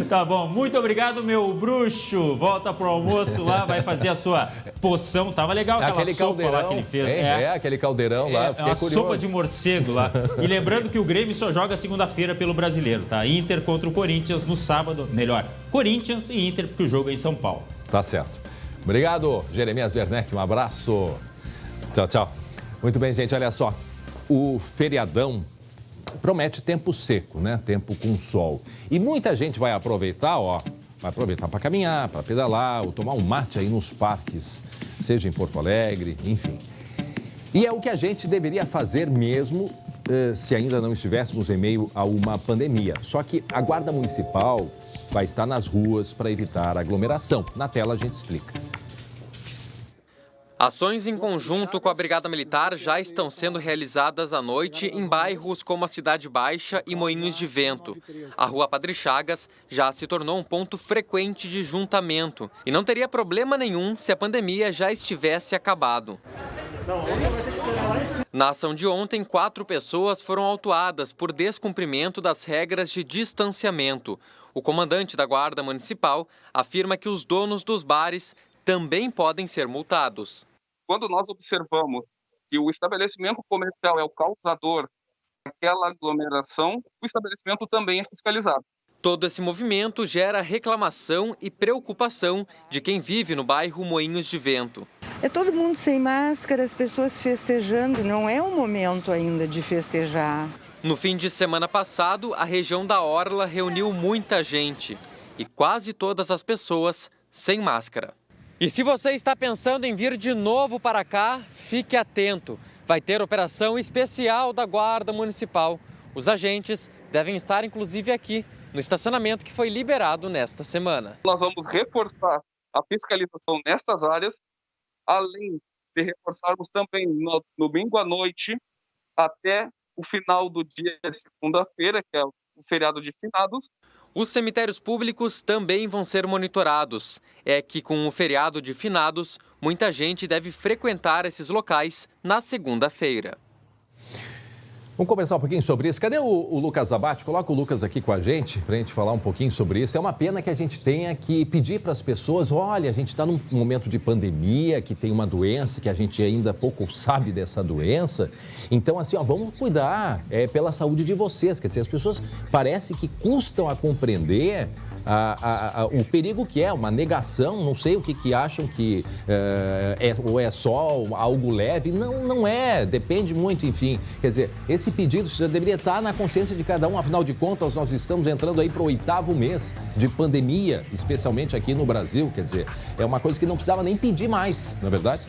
Tá bom, muito obrigado, meu bruxo. Volta pro almoço lá, vai fazer a sua poção. Tava legal aquela aquele sopa caldeirão lá que ele fez. aquele caldeirão lá. Fiquei curioso. Sopa de morcego lá. E lembrando que o Grêmio só joga segunda-feira pelo Brasileiro, tá? Inter contra o Corinthians no sábado. Melhor, Corinthians e Inter, porque o jogo é em São Paulo. Tá certo. Obrigado, Jeremias Werneck. Um abraço. Tchau, tchau. Muito bem, gente, olha só. O feriadão promete tempo seco, né? Tempo com sol. E muita gente vai aproveitar, para caminhar, para pedalar, ou tomar um mate aí nos parques, seja em Porto Alegre, enfim. E é o que a gente deveria fazer mesmo se ainda não estivéssemos em meio a uma pandemia. Só que a Guarda Municipal vai estar nas ruas para evitar aglomeração. Na tela a gente explica. Ações em conjunto com a Brigada Militar já estão sendo realizadas à noite em bairros como a Cidade Baixa e Moinhos de Vento. A Rua Padre Chagas já se tornou um ponto frequente de juntamento e não teria problema nenhum se a pandemia já estivesse acabado. Na ação de ontem, 4 pessoas foram autuadas por descumprimento das regras de distanciamento. O comandante da Guarda Municipal afirma que os donos dos bares também podem ser multados. Quando nós observamos que o estabelecimento comercial é o causador daquela aglomeração, o estabelecimento também é fiscalizado. Todo esse movimento gera reclamação e preocupação de quem vive no bairro Moinhos de Vento. É todo mundo sem máscara, as pessoas festejando, não é o momento ainda de festejar. No fim de semana passado, a região da Orla reuniu muita gente e quase todas as pessoas sem máscara. E se você está pensando em vir de novo para cá, fique atento. Vai ter operação especial da Guarda Municipal. Os agentes devem estar inclusive aqui, no estacionamento que foi liberado nesta semana. Nós vamos reforçar a fiscalização nestas áreas, além de reforçarmos também no domingo à noite até o final do dia, segunda-feira, que é o feriado de finados. Os cemitérios públicos também vão ser monitorados. É que com o feriado de finados, muita gente deve frequentar esses locais na segunda-feira. Vamos conversar um pouquinho sobre isso. Cadê o Lucas Abate? Coloca o Lucas aqui com a gente, para a gente falar um pouquinho sobre isso. É uma pena que a gente tenha que pedir para as pessoas, olha, a gente está num momento de pandemia, que tem uma doença, que a gente ainda pouco sabe dessa doença. Então, assim, vamos cuidar pela saúde de vocês. Quer dizer, as pessoas parece que custam a compreender o perigo que é, uma negação, não sei o que acham que ou é só algo leve. Não é, depende muito, enfim. Quer dizer, esse pedido já deveria estar na consciência de cada um, afinal de contas, nós estamos entrando aí para o 8º mês de pandemia, especialmente aqui no Brasil, quer dizer, é uma coisa que não precisava nem pedir mais, não é verdade?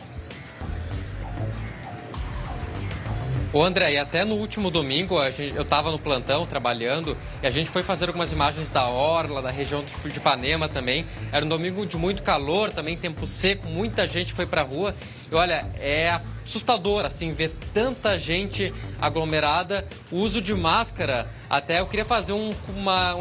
Ô André, e até no último domingo eu estava no plantão trabalhando e a gente foi fazer algumas imagens da Orla, da região de Ipanema também. Era um domingo de muito calor, também tempo seco, muita gente foi pra rua. E olha, é assustador assim ver tanta gente aglomerada. O uso de máscara, até eu queria fazer um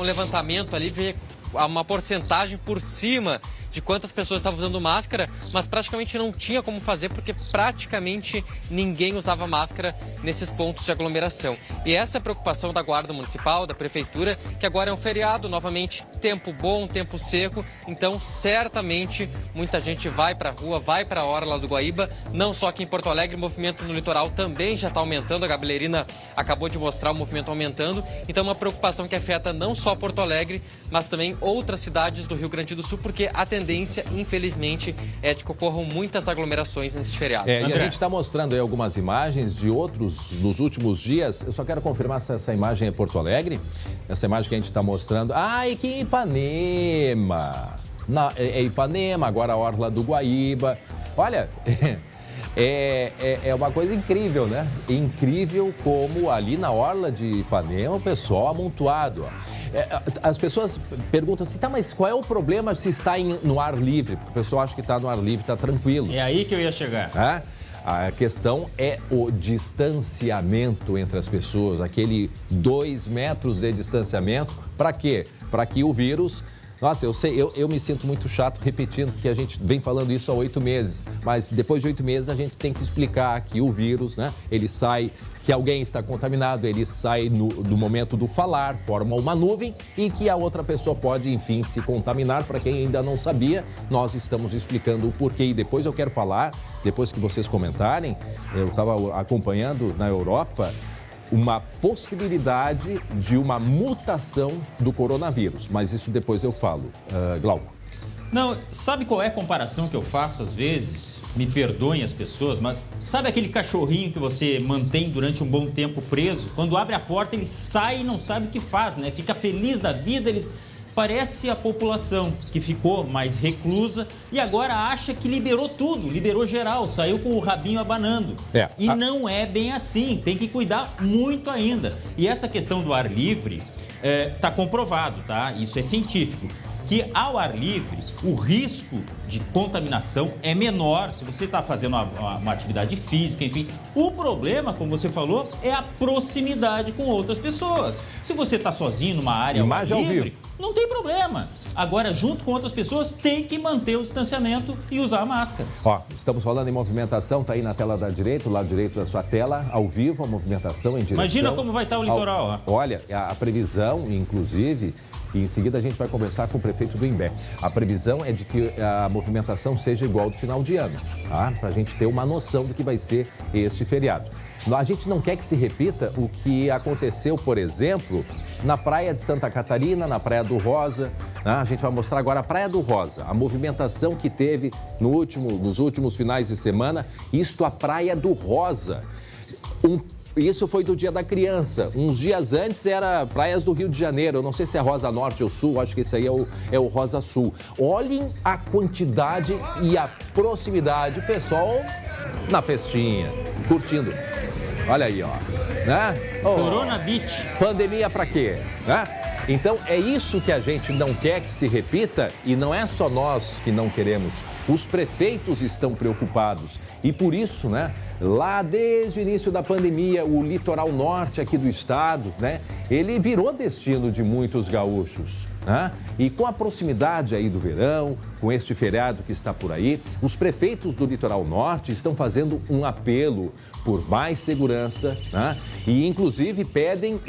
levantamento ali, ver uma porcentagem por cima de quantas pessoas estavam usando máscara, mas praticamente não tinha como fazer porque praticamente ninguém usava máscara nesses pontos de aglomeração. E essa é a preocupação da Guarda Municipal, da Prefeitura, que agora é um feriado, novamente tempo bom, tempo seco, então certamente muita gente vai para a rua, vai para a Orla do Guaíba, não só aqui em Porto Alegre, o movimento no litoral também já está aumentando, a Gabelerina acabou de mostrar o movimento aumentando, então uma preocupação que afeta não só Porto Alegre, mas também outras cidades do Rio Grande do Sul, porque a tendência, infelizmente, é de que ocorram muitas aglomerações nesse feriado. E a gente está mostrando aí algumas imagens de outros dos últimos dias. Eu só quero confirmar se essa imagem é Porto Alegre. Essa imagem que a gente está mostrando. Ai, que Ipanema! É Ipanema, agora a Orla do Guaíba. Olha, é uma coisa incrível, né? Incrível como ali na Orla de Ipanema o pessoal amontoado, ó. As pessoas perguntam assim, tá, mas qual é o problema se está no ar livre? Porque o pessoal acha que está no ar livre, está tranquilo. É aí que eu ia chegar. A questão é o distanciamento entre as pessoas, aquele 2 metros de distanciamento. Para quê? Para que o vírus Nossa, eu sei, eu me sinto muito chato repetindo, porque a gente vem falando isso há 8 meses. Mas depois de 8 meses a gente tem que explicar que o vírus, né? Ele sai, que alguém está contaminado, ele sai no momento do falar, forma uma nuvem e que a outra pessoa pode, enfim, se contaminar. Para quem ainda não sabia, nós estamos explicando o porquê. E depois eu quero falar, depois que vocês comentarem, eu estava acompanhando na Europa uma possibilidade de uma mutação do coronavírus. Mas isso depois eu falo. Glauco. Não, sabe qual é a comparação que eu faço às vezes? Me perdoem as pessoas, mas sabe aquele cachorrinho que você mantém durante um bom tempo preso? Quando abre a porta, ele sai e não sabe o que faz, né? Fica feliz da vida, eles... Parece a população que ficou mais reclusa e agora acha que liberou tudo, liberou geral, saiu com o rabinho abanando. Não é bem assim, tem que cuidar muito ainda. E essa questão do ar livre está comprovado, tá? Isso é científico. Que ao ar livre, o risco de contaminação é menor se você está fazendo uma atividade física, enfim. O problema, como você falou, é a proximidade com outras pessoas. Se você está sozinho numa área ao ar livre, não tem problema. Agora, junto com outras pessoas, tem que manter o distanciamento e usar a máscara. Ó, estamos falando em movimentação, tá aí na tela da direita, o lado direito da sua tela, ao vivo, a movimentação em direção... Imagina como vai estar o litoral. Olha, a previsão, inclusive... E em seguida a gente vai conversar com o prefeito do Imbé. A previsão é de que a movimentação seja igual do final de ano, tá? Para a gente ter uma noção do que vai ser este feriado. A gente não quer que se repita o que aconteceu, por exemplo, na Praia de Santa Catarina, na Praia do Rosa. Né? A gente vai mostrar agora a Praia do Rosa, a movimentação que teve nos últimos finais de semana. Isto, a Praia do Rosa. Isso foi do Dia da Criança. Uns dias antes era praias do Rio de Janeiro. Eu não sei se é Rosa Norte ou Sul, acho que esse aí é o Rosa Sul. Olhem a quantidade e a proximidade. O pessoal na festinha, curtindo. Olha aí, ó. Né? Corona Beach. Pandemia pra quê? Né? Então, é isso que a gente não quer que se repita e não é só nós que não queremos. Os prefeitos estão preocupados e por isso, né, lá desde o início da pandemia, o litoral norte aqui do estado, né, ele virou destino de muitos gaúchos. Né? E com a proximidade aí do verão, com este feriado que está por aí, os prefeitos do litoral norte estão fazendo um apelo por mais segurança, né? E inclusive pedem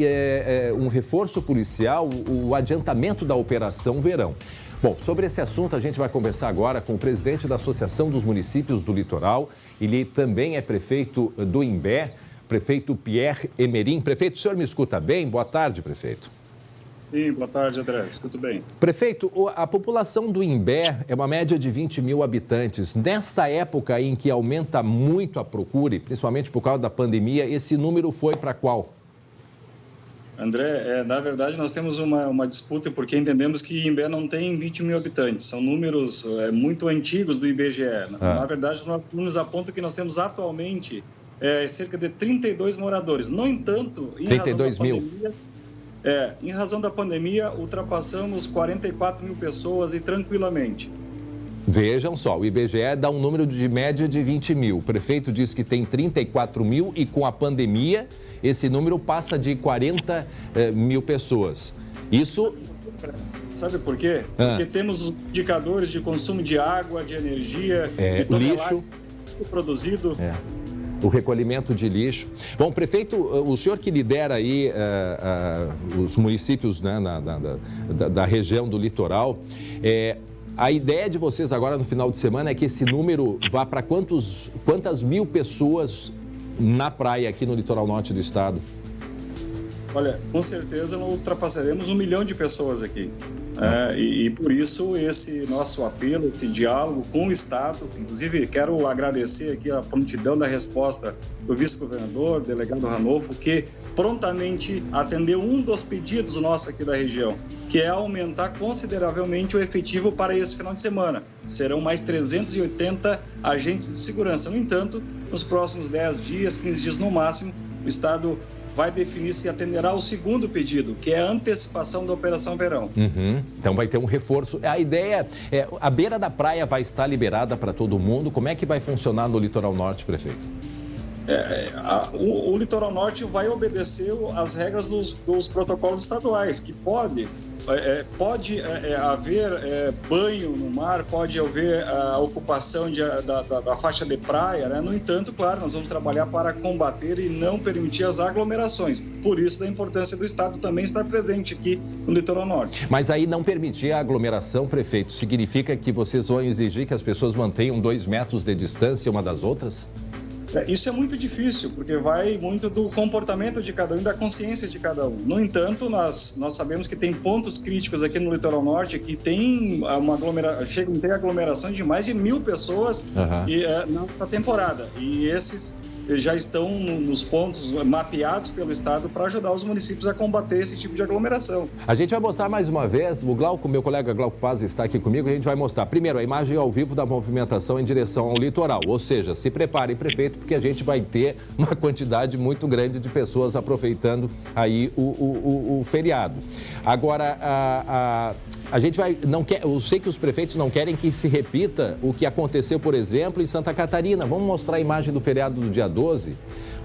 um reforço policial, o adiantamento da Operação Verão. Bom, sobre esse assunto a gente vai conversar agora com o presidente da Associação dos Municípios do Litoral. Ele também é prefeito do Imbé, prefeito Pierre Emerim. Prefeito, o senhor me escuta bem? Boa tarde, prefeito. Sim, boa tarde, André. Escuto bem. Prefeito, a população do Imbé é uma média de 20 mil habitantes. Nessa época em que aumenta muito a procura, principalmente por causa da pandemia, esse número foi para qual? André, na verdade, nós temos uma disputa porque entendemos que Imbé não tem 20 mil habitantes. São números muito antigos do IBGE. Na verdade, os números apontam que nós temos atualmente cerca de 32 moradores. No entanto, em razão da pandemia, ultrapassamos 44 mil pessoas e tranquilamente. Vejam só, o IBGE dá um número de média de 20 mil. O prefeito diz que tem 34 mil e com a pandemia esse número passa de 40 mil pessoas. Isso... Sabe por quê? Porque temos os indicadores de consumo de água, de energia, de tonelagem produzido... O recolhimento de lixo. Bom, prefeito, o senhor que lidera aí os municípios, né, da região do litoral, a ideia de vocês agora no final de semana é que esse número vá para quantas mil pessoas na praia aqui no litoral norte do estado? Olha, com certeza não ultrapassaremos 1 milhão de pessoas aqui. E por isso esse nosso apelo, esse diálogo com o Estado. Inclusive, quero agradecer aqui a prontidão da resposta do vice-governador, delegado Ranolfo, que prontamente atendeu um dos pedidos nossos aqui da região, que é aumentar consideravelmente o efetivo para esse final de semana. Serão mais 380 agentes de segurança. No entanto, nos próximos 10 dias, 15 dias no máximo, o Estado vai definir se atenderá o segundo pedido, que é a antecipação da Operação Verão. Então vai ter um reforço. A ideia é, a beira da praia vai estar liberada para todo mundo. Como é que vai funcionar no litoral norte, prefeito? O litoral norte vai obedecer às regras dos protocolos estaduais, que pode pode haver banho no mar, pode haver a ocupação da faixa de praia, né? No entanto, claro, nós vamos trabalhar para combater e não permitir as aglomerações. Por isso, da importância do Estado também estar presente aqui no litoral norte. Mas aí não permitir a aglomeração, prefeito, significa que vocês vão exigir que as pessoas mantenham 2 metros de distância uma das outras? Isso é muito difícil, porque vai muito do comportamento de cada um e da consciência de cada um. No entanto, nós sabemos que tem pontos críticos aqui no litoral norte que tem chegam a ter aglomerações de mais de 1.000 pessoas na temporada. E esses já estão nos pontos mapeados pelo Estado para ajudar os municípios a combater esse tipo de aglomeração. A gente vai mostrar mais uma vez, o Glauco, meu colega Glauco Paz está aqui comigo, a gente vai mostrar primeiro a imagem ao vivo da movimentação em direção ao litoral, ou seja, se prepare, prefeito, porque a gente vai ter uma quantidade muito grande de pessoas aproveitando aí o feriado. Agora, a gente eu sei que os prefeitos não querem que se repita o que aconteceu, por exemplo, em Santa Catarina. Vamos mostrar a imagem do feriado do dia 12?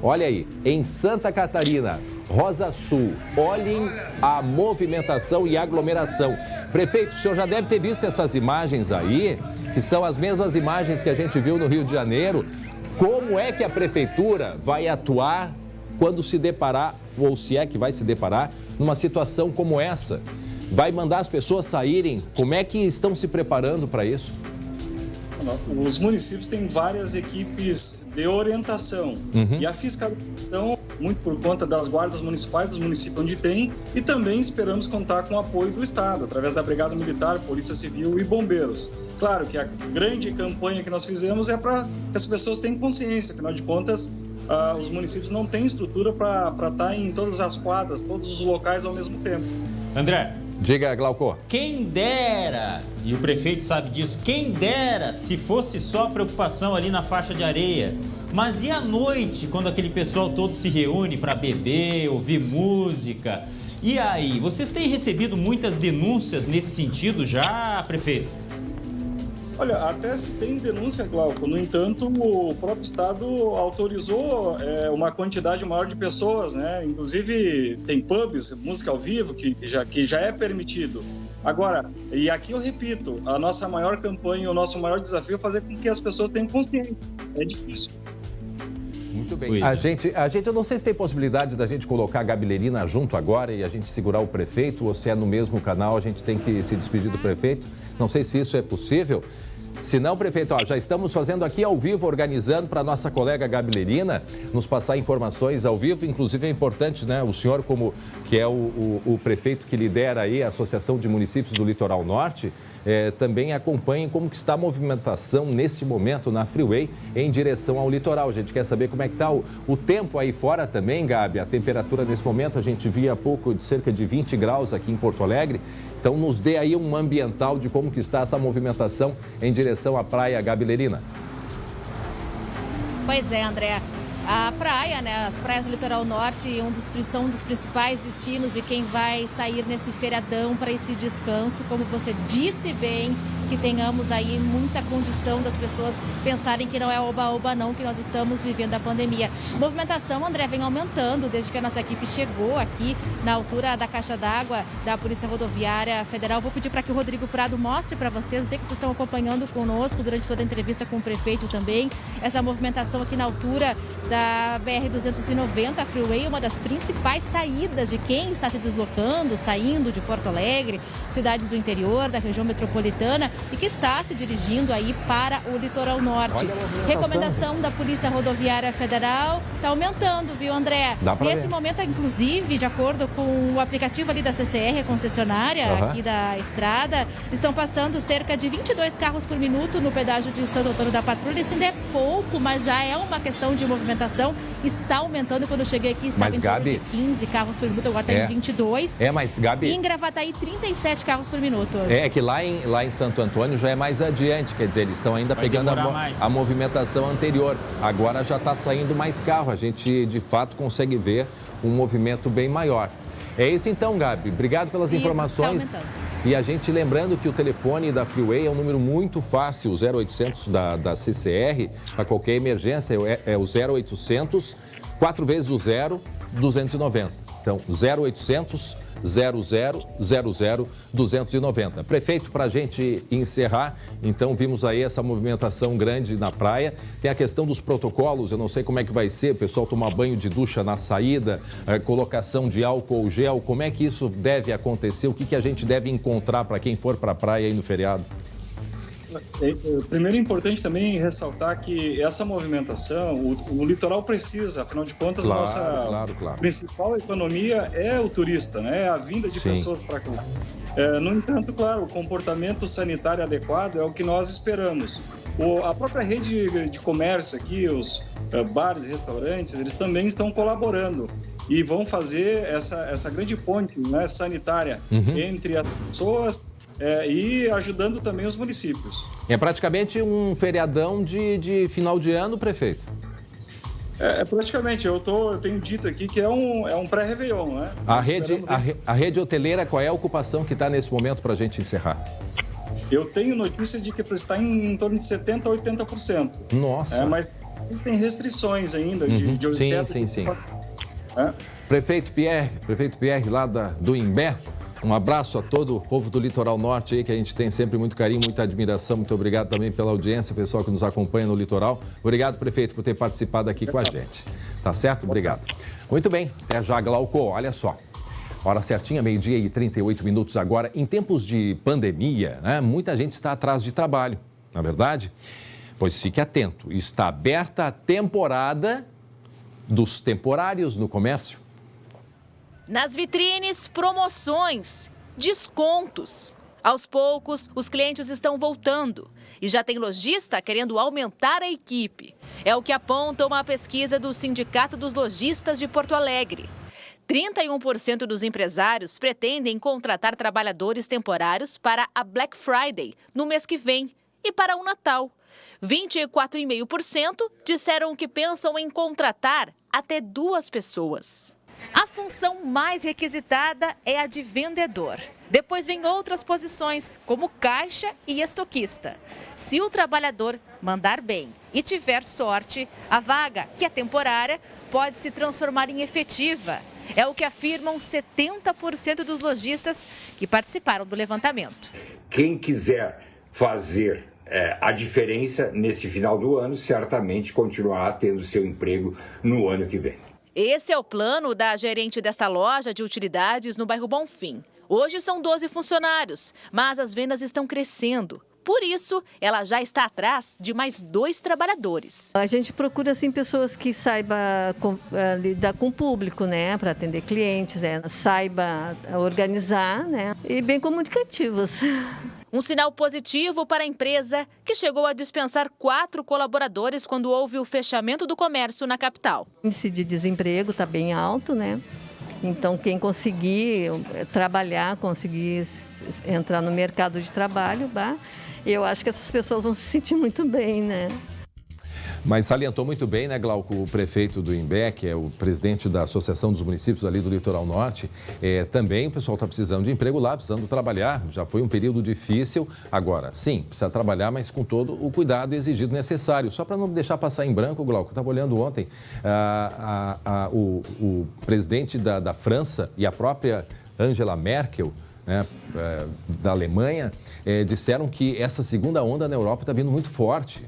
Olha aí, em Santa Catarina, Rosa Sul, olhem a movimentação e aglomeração. Prefeito, o senhor já deve ter visto essas imagens aí, que são as mesmas imagens que a gente viu no Rio de Janeiro. Como é que a prefeitura vai atuar quando se deparar, ou se é que vai se deparar, numa situação como essa? Vai mandar as pessoas saírem? Como é que estão se preparando para isso? Os municípios têm várias equipes de orientação e a fiscalização, muito por conta das guardas municipais dos municípios onde tem, e também esperamos contar com o apoio do Estado, através da Brigada Militar, Polícia Civil e Bombeiros. Claro que a grande campanha que nós fizemos é para que as pessoas tenham consciência, afinal de contas, os municípios não têm estrutura para estar em todas as quadras, todos os locais ao mesmo tempo. André. Diga, Glauco. Quem dera, e o prefeito sabe disso, quem dera se fosse só preocupação ali na faixa de areia. Mas e à noite, quando aquele pessoal todo se reúne para beber, ouvir música? E aí, vocês têm recebido muitas denúncias nesse sentido já, prefeito? Olha, até se tem denúncia, Glauco. No entanto, o próprio Estado autorizou uma quantidade maior de pessoas, né? Inclusive, tem pubs, música ao vivo, que já é permitido. Agora, e aqui eu repito, a nossa maior campanha, o nosso maior desafio é fazer com que as pessoas tenham consciência. É difícil. Muito bem. A gente, eu não sei se tem possibilidade da gente colocar a Gabi Lerina junto agora e a gente segurar o prefeito, ou se é no mesmo canal, a gente tem que se despedir do prefeito. Não sei se isso é possível. Se não, prefeito, já estamos fazendo aqui ao vivo, organizando para a nossa colega Gabi Lerina nos passar informações ao vivo. Inclusive é importante, né, o senhor, como que é o prefeito que lidera aí a Associação de Municípios do Litoral Norte, também acompanhe como que está a movimentação neste momento na Freeway em direção ao litoral. A gente quer saber como é que está o tempo aí fora também, Gabi. A temperatura nesse momento, a gente via há pouco de cerca de 20 graus aqui em Porto Alegre. Então, nos dê aí um ambiental de como que está essa movimentação em direção à praia Gabi Lerina. Pois é, André. A praia, né, as praias do litoral norte são um dos principais destinos de quem vai sair nesse feriadão para esse descanso. Como você disse bem, que tenhamos aí muita condição das pessoas pensarem que não é oba-oba não, que nós estamos vivendo a pandemia. A movimentação, André, vem aumentando desde que a nossa equipe chegou aqui na altura da caixa d'água da Polícia Rodoviária Federal. Vou pedir para que o Rodrigo Prado mostre para vocês, eu sei que vocês estão acompanhando conosco durante toda a entrevista com o prefeito também, essa movimentação aqui na altura da BR-290, a Freeway, uma das principais saídas de quem está se deslocando, saindo de Porto Alegre, cidades do interior, da região metropolitana, e que está se dirigindo aí para o litoral norte. Recomendação da Polícia Rodoviária Federal está aumentando, viu, André? Nesse momento, inclusive, de acordo com o aplicativo ali da CCR, a concessionária aqui da estrada, estão passando cerca de 22 carros por minuto no pedágio de Santo Antônio da Patrulha. Isso ainda é pouco, mas já é uma questão de movimentação. Está aumentando. Quando eu cheguei aqui, estava em torno de 15 carros por minuto, agora está em 22. Mas, Gabi... E em Gravataí, 37 carros por minuto. É que lá em Santo Antônio já é mais adiante, quer dizer, eles estão ainda pegando a movimentação anterior. Agora já está saindo mais carro, a gente de fato consegue ver um movimento bem maior. É isso então, Gabi. Obrigado pelas informações. Tá aumentando. E a gente lembrando que o telefone da Freeway é um número muito fácil, o 0800 da CCR, para qualquer emergência, é o 0800 4 vezes o 0, 290. Então, 0800 0000 290. Prefeito, para a gente encerrar, então vimos aí essa movimentação grande na praia. Tem a questão dos protocolos, eu não sei como é que vai ser, o pessoal tomar banho de ducha na saída, colocação de álcool gel, como é que isso deve acontecer? O que a gente deve encontrar para quem for para a praia aí no feriado? Primeiro é importante também ressaltar que essa movimentação, o litoral precisa, afinal de contas, claro, nossa principal economia é o turista, né? É a vinda de pessoas para cá. No entanto, claro, o comportamento sanitário adequado é o que nós esperamos. A própria rede de comércio aqui, os bares e restaurantes, eles também estão colaborando e vão fazer essa grande ponte, né, sanitária entre as pessoas e ajudando também os municípios. É praticamente um feriadão de final de ano, prefeito? Praticamente, eu tenho dito aqui que é um pré-réveillon, né? A rede hoteleira, qual é a ocupação que está nesse momento para a gente encerrar? Eu tenho notícia de que está em torno de 70% a 80%. Nossa! Mas tem restrições ainda de 80%. Sim. Prefeito Pierre, lá do Imbé, um abraço a todo o povo do Litoral Norte aí, que a gente tem sempre muito carinho, muita admiração. Muito obrigado também pela audiência, pessoal que nos acompanha no litoral. Obrigado, prefeito, por ter participado aqui com a gente. Tá certo? Obrigado. Muito bem, até já, Glauco. Olha só. Hora certinha, 12h38 agora. Em tempos de pandemia, né, muita gente está atrás de trabalho, não é verdade? Pois fique atento, está aberta a temporada dos temporários no comércio. Nas vitrines, promoções, descontos. Aos poucos, os clientes estão voltando e já tem lojista querendo aumentar a equipe. É o que aponta uma pesquisa do Sindicato dos Lojistas de Porto Alegre. 31% dos empresários pretendem contratar trabalhadores temporários para a Black Friday no mês que vem e para o Natal. 24,5% disseram que pensam em contratar até 2 pessoas. A função mais requisitada é a de vendedor. Depois vem outras posições, como caixa e estoquista. Se o trabalhador mandar bem e tiver sorte, a vaga, que é temporária, pode se transformar em efetiva. É o que afirmam 70% dos lojistas que participaram do levantamento. Quem quiser fazer a diferença nesse final do ano, certamente continuará tendo seu emprego no ano que vem. Esse é o plano da gerente desta loja de utilidades no bairro Bonfim. Hoje são 12 funcionários, mas as vendas estão crescendo. Por isso, ela já está atrás de mais 2 trabalhadores. A gente procura assim pessoas que saibam lidar com o público, né, para atender clientes, saiba organizar, né, e bem comunicativas. Um sinal positivo para a empresa, que chegou a dispensar 4 colaboradores quando houve o fechamento do comércio na capital. O índice de desemprego está bem alto, né? Então, quem conseguir trabalhar, conseguir entrar no mercado de trabalho, eu acho que essas pessoas vão se sentir muito bem, né? Mas salientou muito bem, né, Glauco, o prefeito do Imbé, que é o presidente da Associação dos Municípios ali do Litoral Norte. Também o pessoal está precisando de emprego lá, precisando trabalhar. Já foi um período difícil. Agora, sim, precisa trabalhar, mas com todo o cuidado exigido necessário. Só para não deixar passar em branco, Glauco, eu estava olhando ontem, o presidente da França e a própria Angela Merkel, né, da Alemanha, disseram que essa segunda onda na Europa está vindo muito forte.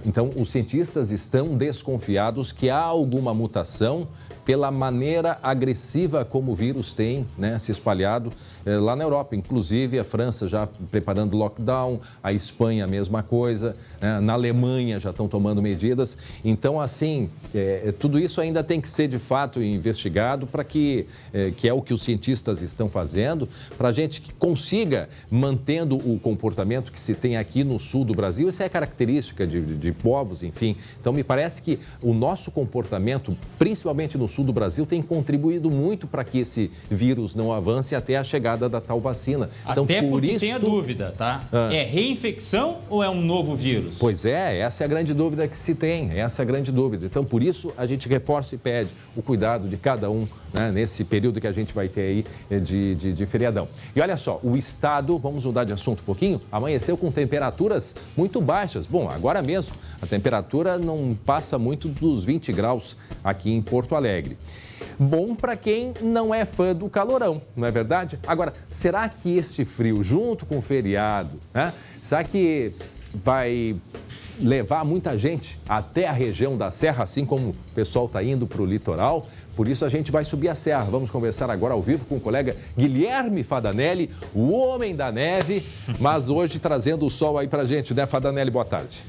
Então, os cientistas estão desconfiados que há alguma mutação pela maneira agressiva como o vírus tem, né, se espalhado lá na Europa. Inclusive, a França já preparando lockdown, a Espanha a mesma coisa, né, na Alemanha já estão tomando medidas. Então, assim, tudo isso ainda tem que ser de fato investigado para que é o que os cientistas estão fazendo, para a gente que consiga, mantendo o comportamento que se tem aqui no sul do Brasil. Isso é característica de povos, enfim. Então, me parece que o nosso comportamento, principalmente no sul do Brasil, tem contribuído muito para que esse vírus não avance até a chegada da tal vacina. Então, até porque tem a dúvida, tá? É reinfecção ou é um novo vírus? Pois essa é a grande dúvida que se tem, essa é a grande dúvida. Então, por isso, a gente reforça e pede o cuidado de cada um né, nesse período que a gente vai ter aí de feriadão. E olha só, o estado, vamos mudar de assunto um pouquinho, amanheceu com temperaturas muito baixas. Bom, agora mesmo, a temperatura não passa muito dos 20 graus aqui em Porto Alegre. Bom para quem não é fã do calorão, não é verdade? Agora, será que este frio, junto com o feriado, né, será que vai levar muita gente até a região da Serra, assim como o pessoal está indo para o litoral? Por isso a gente vai subir a serra. Vamos conversar agora ao vivo com o colega Guilherme Fadanelli, o homem da neve, mas hoje trazendo o sol aí para a gente, né, Fadanelli? Boa tarde.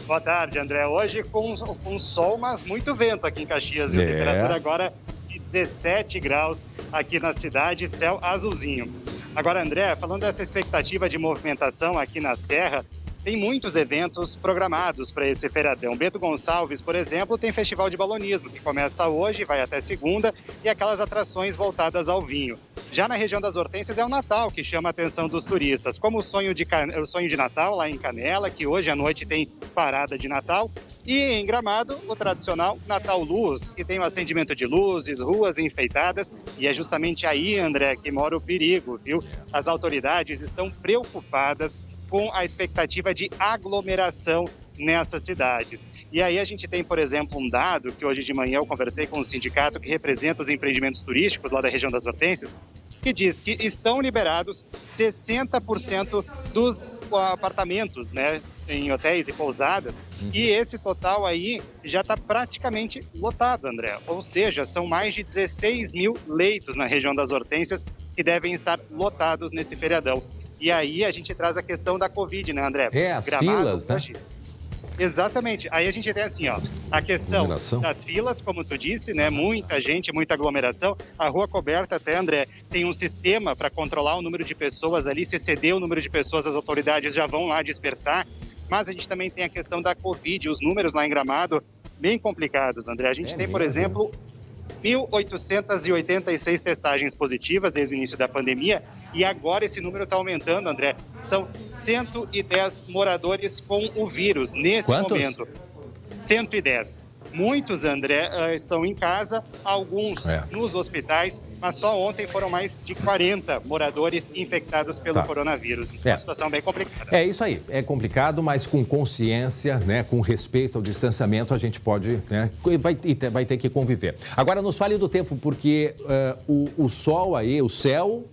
Boa tarde, André. Hoje com sol, mas muito vento aqui em Caxias, viu? Temperatura agora de 17 graus aqui na cidade, céu azulzinho. Agora, André, falando dessa expectativa de movimentação aqui na Serra, tem muitos eventos programados para esse feriadão. Bento Gonçalves, por exemplo, tem festival de balonismo, que começa hoje, vai até segunda, e aquelas atrações voltadas ao vinho. Já na região das Hortênsias é o Natal que chama a atenção dos turistas, como o sonho de Natal lá em Canela, que hoje à noite tem parada de Natal, e em Gramado, o tradicional Natal Luz, que tem o acendimento de luzes, ruas enfeitadas, e é justamente aí, André, que mora o perigo, viu? As autoridades estão preocupadas com a expectativa de aglomeração nessas cidades. E aí a gente tem, por exemplo, um dado que hoje de manhã eu conversei com um sindicato que representa os empreendimentos turísticos lá da região das Hortênsias, que diz que estão liberados 60% dos apartamentos, né, em hotéis e pousadas, e esse total aí já está praticamente lotado, André. Ou seja, são mais de 16 mil leitos na região das Hortênsias que devem estar lotados nesse feriadão. E aí a gente traz a questão da Covid, né, André? As filas, né? Exatamente. Aí a gente tem assim, ó, a questão das filas, como tu disse, né? Muita gente, muita aglomeração. A rua coberta até, André, tem um sistema para controlar o número de pessoas ali. Se exceder o número de pessoas, as autoridades já vão lá dispersar. Mas a gente também tem a questão da Covid, os números lá em Gramado, bem complicados, André. A gente tem, por exemplo, 1.886 testagens positivas desde o início da pandemia e agora esse número está aumentando, André. São 110 moradores com o vírus nesse momento. 110. Muitos, André, estão em casa, alguns nos hospitais, mas só ontem foram mais de 40 moradores infectados pelo coronavírus. Uma situação bem complicada. É isso aí, é complicado, mas com consciência, né, com respeito ao distanciamento, a gente pode, né, vai ter que conviver. Agora, nos fale do tempo, porque o sol aí, o céu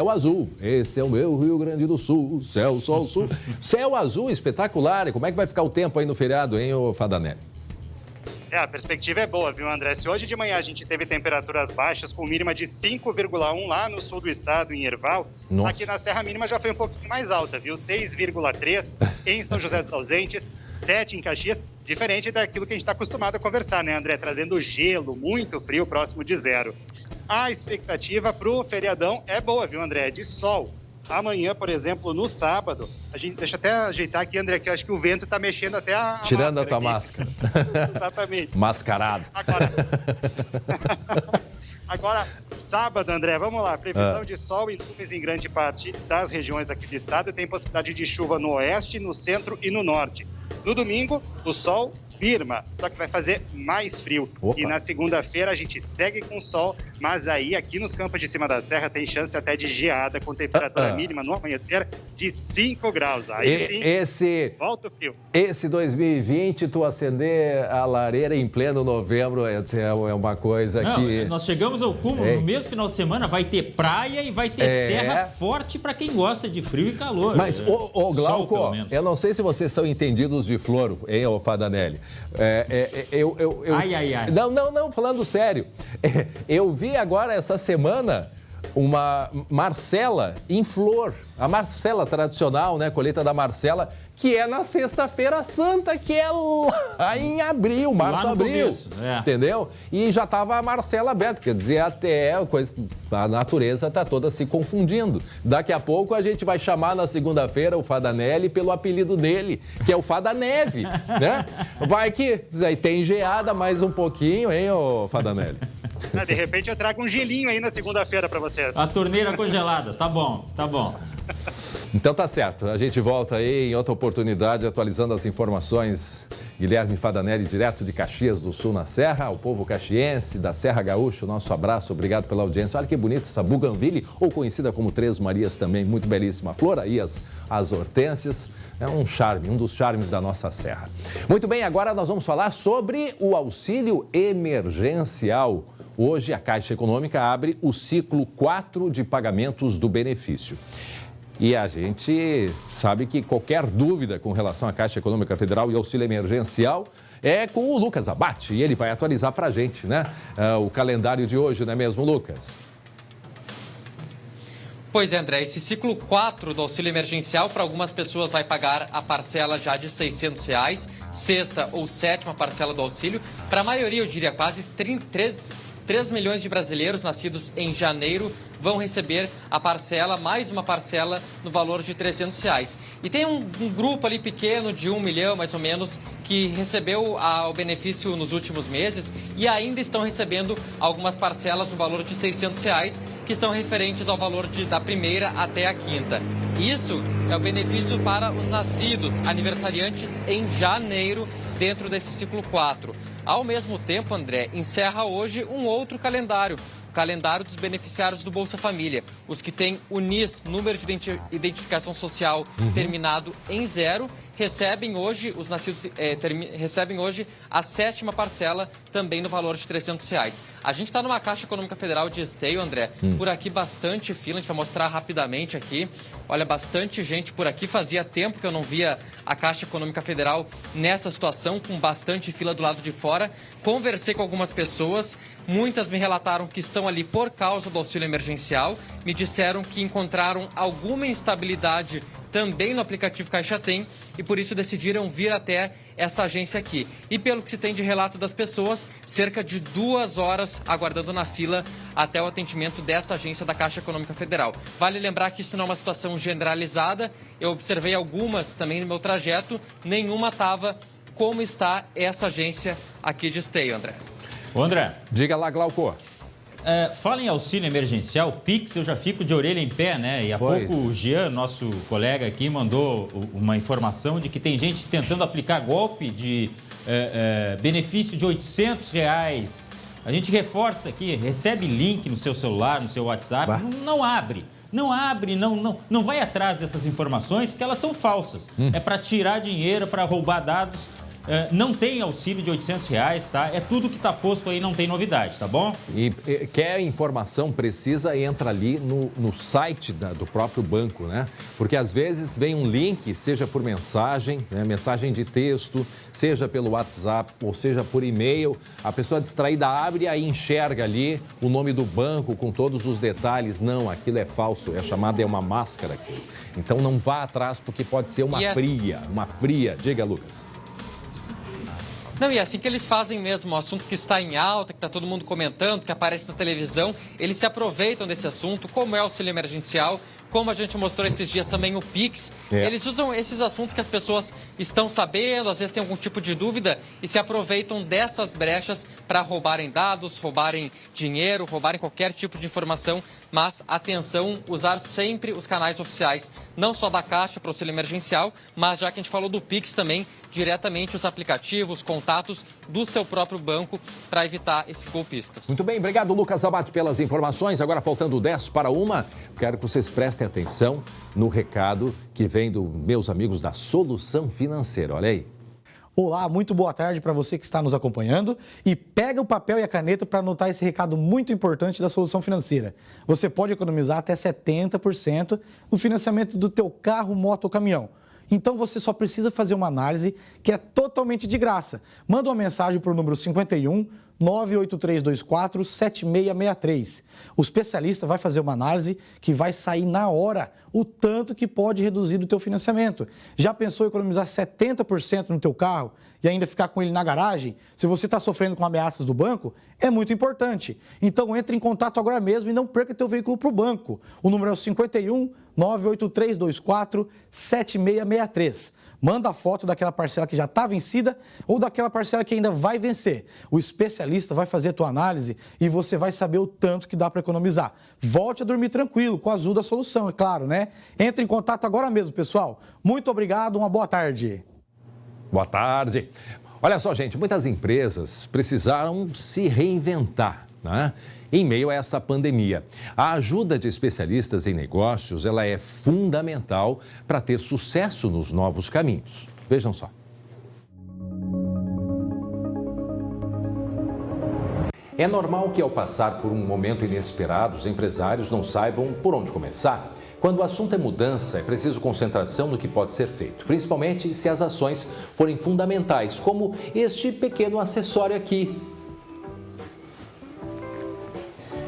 azul, esse é o meu Rio Grande do Sul, céu, sol, sul, céu azul espetacular. E como é que vai ficar o tempo aí no feriado, hein, ô Fadanelli? A perspectiva é boa, viu, André? Se hoje de manhã a gente teve temperaturas baixas com mínima de 5,1 lá no sul do estado, em Erval, aqui na Serra a mínima já foi um pouquinho mais alta, viu? 6,3 em São José dos Ausentes, 7 em Caxias, diferente daquilo que a gente está acostumado a conversar, né, André? Trazendo gelo, muito frio, próximo de zero. A expectativa para o feriadão é boa, viu, André? De sol. Amanhã, por exemplo, no sábado, a gente deixa até ajeitar aqui, André, que eu acho que o vento está mexendo até a tirando máscara a tua aqui. máscara. Exatamente. Mascarado. Agora, sábado, André, vamos lá. Previsão de sol e nuvens em grande parte das regiões aqui do estado. Tem possibilidade de chuva no oeste, no centro e no norte. No domingo, o sol firma, só que vai fazer mais frio. Opa. E na segunda-feira a gente segue com sol, mas aí aqui nos campos de cima da serra tem chance até de geada, com temperatura mínima no amanhecer de 5 graus. Aí sim, volta o frio. Esse 2020, tu acender a lareira em pleno novembro é uma coisa que... Nós chegamos ao cúmulo, no mesmo final de semana vai ter praia e vai ter serra forte para quem gosta de frio e calor. Mas, ô Glauco, eu não sei se vocês são entendidos de flor, hein, ô Fadanelli? Ai. Não, falando sério. Eu vi agora essa semana uma Marcela em flor. A Marcela tradicional, né? Colheita da Marcela, que é na Sexta-feira Santa, que é lá em abril, março-abril. Entendeu? E já estava a Marcela aberta, quer dizer, até a natureza está toda se confundindo. Daqui a pouco a gente vai chamar na segunda-feira o Fadanelli pelo apelido dele, que é o Fada Neve, né? Vai que tem geada mais um pouquinho, hein, ô Fadanelli? De repente eu trago um gelinho aí na segunda-feira para vocês. A torneira congelada, tá bom. Então tá certo, a gente volta aí em outra oportunidade atualizando as informações. Guilherme Fadanelli, direto de Caxias do Sul, na Serra, ao povo caxiense da Serra Gaúcha, o nosso abraço, obrigado pela audiência. Olha que bonito essa buganville, ou conhecida como Três Marias também, muito belíssima flor, aí as hortênsias, é um charme, um dos charmes da nossa serra. Muito bem, agora nós vamos falar sobre o auxílio emergencial. Hoje a Caixa Econômica abre o ciclo 4 de pagamentos do benefício. E a gente sabe que qualquer dúvida com relação à Caixa Econômica Federal e auxílio emergencial é com o Lucas Abate. E ele vai atualizar para a gente, né? O calendário de hoje, não é mesmo, Lucas? Pois é, André, esse ciclo 4 do auxílio emergencial, para algumas pessoas vai pagar a parcela já de R$600, sexta ou sétima parcela do auxílio. Para a maioria, eu diria quase 3 milhões de brasileiros nascidos em janeiro vão receber a parcela, mais uma parcela no valor de R$300. E tem um grupo ali pequeno de 1 milhão, mais ou menos, que recebeu o benefício nos últimos meses e ainda estão recebendo algumas parcelas no valor de R$600, que são referentes ao valor da primeira até a quinta. Isso é o benefício para os nascidos, aniversariantes em janeiro, dentro desse ciclo 4. Ao mesmo tempo, André, encerra hoje um outro calendário, o calendário dos beneficiários do Bolsa Família. Os que têm o NIS, número de identificação social, terminado em 0, recebem hoje, os nascidos recebem hoje a sétima parcela, também no valor de R$300. A gente está numa Caixa Econômica Federal de Esteio, André. Por aqui bastante fila, a gente vai mostrar rapidamente aqui. Olha, bastante gente por aqui. Fazia tempo que eu não via a Caixa Econômica Federal nessa situação, com bastante fila do lado de fora. Conversei com algumas pessoas, muitas me relataram que estão ali por causa do auxílio emergencial. Me disseram que encontraram alguma instabilidade também no aplicativo Caixa Tem e por isso decidiram vir até essa agência aqui. E pelo que se tem de relato das pessoas, cerca de 2 horas aguardando na fila até o atendimento dessa agência da Caixa Econômica Federal. Vale lembrar que isso não é uma situação generalizada, eu observei algumas também no meu trajeto, nenhuma estava como está essa agência aqui de Esteio, André. Ô, André. Diga lá, Glauco. Fala em auxílio emergencial, Pix, eu já fico de orelha em pé, né? E há pouco o Jean, nosso colega aqui, mandou uma informação de que tem gente tentando aplicar golpe de benefício de R$800. A gente reforça aqui, recebe link no seu celular, no seu WhatsApp, não abre. Não vai atrás dessas informações, que elas são falsas. É para tirar dinheiro, para roubar dados. Não tem auxílio de R$800, tá? É tudo que está posto aí, não tem novidade, tá bom? E quer informação precisa, entra ali no site do próprio banco, né? Porque às vezes vem um link, seja por mensagem, né? Mensagem de texto, seja pelo WhatsApp ou seja por e-mail. A pessoa distraída abre e aí enxerga ali o nome do banco com todos os detalhes. Não, aquilo é falso, é uma máscara aqui. Então não vá atrás porque pode ser uma fria. Diga, Lucas. Não, e assim que eles fazem mesmo, o assunto que está em alta, que está todo mundo comentando, que aparece na televisão, eles se aproveitam desse assunto, como é o auxílio emergencial, como a gente mostrou esses dias também o Pix. Eles usam esses assuntos que as pessoas estão sabendo, às vezes tem algum tipo de dúvida e se aproveitam dessas brechas para roubarem dados, roubarem dinheiro, roubarem qualquer tipo de informação. Mas, atenção, usar sempre os canais oficiais, não só da Caixa para o auxílio emergencial, mas já que a gente falou do Pix também, diretamente os aplicativos, contatos do seu próprio banco para evitar esses golpistas. Muito bem, obrigado, Lucas Abate, pelas informações. Agora, faltando 10 para 1, quero que vocês prestem atenção no recado que vem dos meus amigos da Solução Financeira. Olha aí. Olá, muito boa tarde para você que está nos acompanhando e pega o papel e a caneta para anotar esse recado muito importante da Solução Financeira. Você pode economizar até 70% no financiamento do teu carro, moto ou caminhão. Então você só precisa fazer uma análise que é totalmente de graça. Manda uma mensagem para o número 51 98324 7663. O especialista vai fazer uma análise que vai sair na hora o tanto que pode reduzir o teu financiamento. Já pensou em economizar 70% no teu carro e ainda ficar com ele na garagem? Se você está sofrendo com ameaças do banco, é muito importante. Então entre em contato agora mesmo e não perca teu veículo para o banco. O número é o 51 98324 7663. Manda a foto daquela parcela que já está vencida ou daquela parcela que ainda vai vencer. O especialista vai fazer a tua análise e você vai saber o tanto que dá para economizar. Volte a dormir tranquilo com a Azul da Solução, é claro, né? Entre em contato agora mesmo, pessoal. Muito obrigado, uma boa tarde. Boa tarde. Olha só, gente, muitas empresas precisaram se reinventar, né? Em meio a essa pandemia. A ajuda de especialistas em negócios, ela é fundamental para ter sucesso nos novos caminhos. Vejam só. É normal que ao passar por um momento inesperado, os empresários não saibam por onde começar. Quando o assunto é mudança, é preciso concentração no que pode ser feito, principalmente se as ações forem fundamentais, como este pequeno acessório aqui.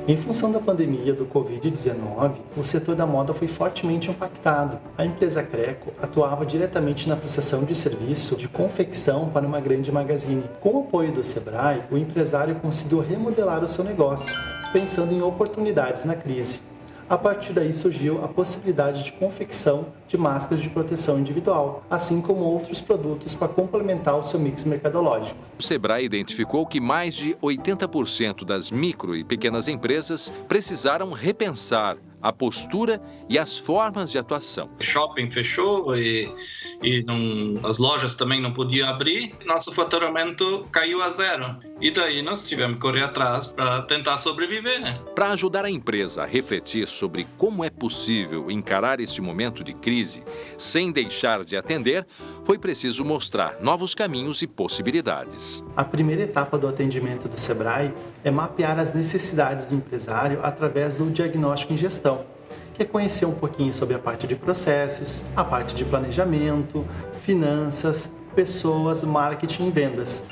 Em função da pandemia do Covid-19, o setor da moda foi fortemente impactado. A empresa Creco atuava diretamente na prestação de serviço de confecção para uma grande magazine. Com o apoio do Sebrae, o empresário conseguiu remodelar o seu negócio, pensando em oportunidades na crise. A partir daí surgiu a possibilidade de confecção de máscaras de proteção individual, assim como outros produtos para complementar o seu mix mercadológico. O Sebrae identificou que mais de 80% das micro e pequenas empresas precisaram repensar a postura e as formas de atuação. O shopping fechou e as lojas também não podiam abrir. Nosso faturamento caiu a zero. E daí nós tivemos que correr atrás para tentar sobreviver, né? Para ajudar a empresa a refletir sobre como é possível encarar este momento de crise sem deixar de atender, foi preciso mostrar novos caminhos e possibilidades. A primeira etapa do atendimento do Sebrae é mapear as necessidades do empresário através do diagnóstico em gestão, que é conhecer um pouquinho sobre a parte de processos, a parte de planejamento, finanças, pessoas, marketing e vendas.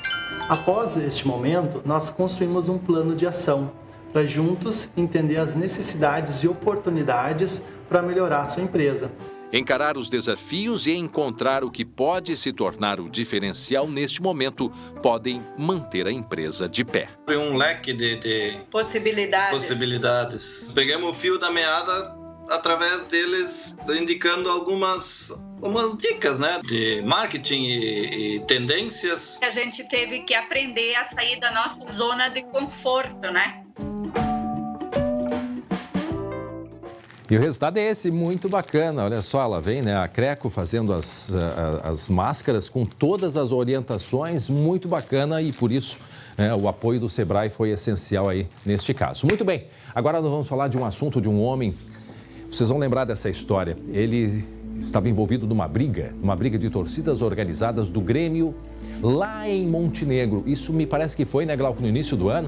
Após este momento, nós construímos um plano de ação para juntos entender as necessidades e oportunidades para melhorar a sua empresa. Encarar os desafios e encontrar o que pode se tornar o diferencial neste momento podem manter a empresa de pé. Foi um leque de possibilidades. Pegamos o fio da meada através deles, indicando algumas dicas, né, de marketing e tendências. A gente teve que aprender a sair da nossa zona de conforto, né? E o resultado é esse, muito bacana. Olha só, ela vem, né, a Creco fazendo as máscaras com todas as orientações, muito bacana e por isso o apoio do Sebrae foi essencial aí neste caso. Muito bem, agora nós vamos falar de um assunto de um homem, vocês vão lembrar dessa história, ele estava envolvido numa briga de torcidas organizadas do Grêmio lá em Montenegro. Isso me parece que foi, né, Glauco, no início do ano?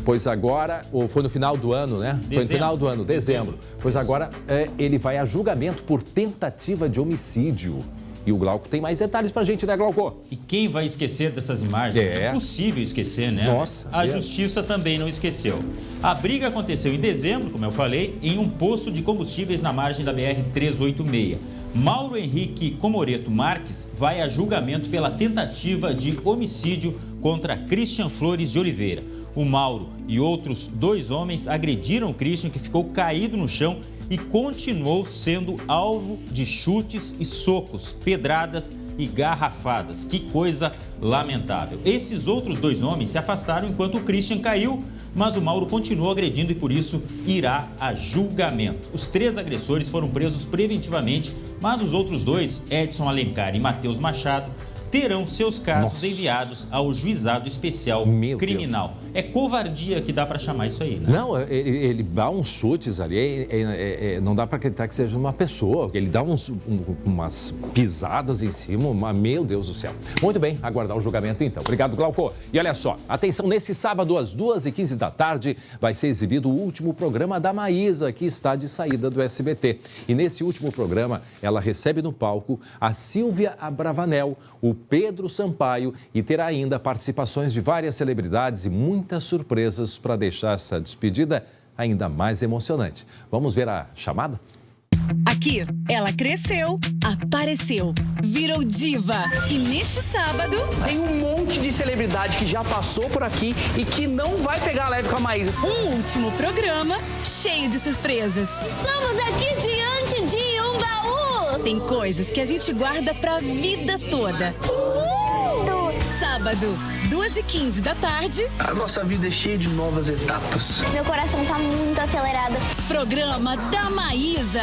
Pois agora, ou foi no final do ano, né? Foi no final do ano, dezembro. Pois agora ele vai a julgamento por tentativa de homicídio. E o Glauco tem mais detalhes pra gente, né, Glauco? E quem vai esquecer dessas imagens? É impossível esquecer, né? Nossa. A justiça também não esqueceu. A briga aconteceu em dezembro, como eu falei, em um posto de combustíveis na margem da BR-386. Mauro Henrique Comoreto Marques vai a julgamento pela tentativa de homicídio contra Christian Flores de Oliveira. O Mauro e outros 2 homens agrediram o Christian, que ficou caído no chão e continuou sendo alvo de chutes e socos, pedradas e garrafadas. Que coisa lamentável. Esses outros 2 homens se afastaram enquanto o Christian caiu, mas o Mauro continuou agredindo e por isso irá a julgamento. Os 3 agressores foram presos preventivamente, mas os outros 2, Edson Alencar e Matheus Machado, terão seus casos enviados ao Juizado Especial Criminal. É covardia que dá para chamar isso aí, né? Não, ele dá uns chutes ali, não dá para acreditar que seja uma pessoa. Ele dá umas pisadas em cima, meu Deus do céu. Muito bem, aguardar o julgamento então. Obrigado, Glauco. E olha só, atenção, nesse sábado às 2h15 da tarde vai ser exibido o último programa da Maísa, que está de saída do SBT. E nesse último programa, ela recebe no palco a Silvia Abravanel, o Pedro Sampaio e terá ainda participações de várias celebridades e muitas surpresas para deixar essa despedida ainda mais emocionante. Vamos ver a chamada? Aqui, ela cresceu, apareceu, virou diva. E neste sábado... Tem um monte de celebridade que já passou por aqui e que não vai pegar leve com a Maísa. Um último programa cheio de surpresas. Estamos aqui diante de um baú. Tem coisas que a gente guarda pra vida toda. Sábado, 2h15 da tarde. A nossa vida é cheia de novas etapas. Meu coração tá muito acelerado. Programa da Maísa.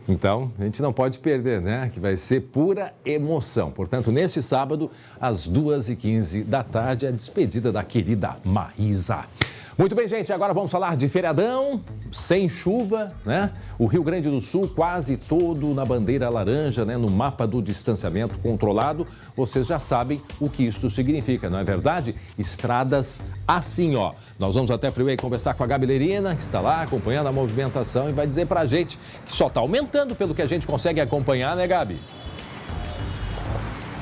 Então, a gente não pode perder, né? Que vai ser pura emoção. Portanto, nesse sábado, às 2h15 da tarde, a despedida da querida Maísa. Muito bem, gente, agora vamos falar de feriadão, sem chuva, né? O Rio Grande do Sul quase todo na bandeira laranja, né? No mapa do distanciamento controlado. Vocês já sabem o que isso significa, não é verdade? Estradas assim, ó. Nós vamos até a Freeway conversar com a Gabi Lerina, que está lá acompanhando a movimentação e vai dizer pra gente que só está aumentando pelo que a gente consegue acompanhar, né, Gabi?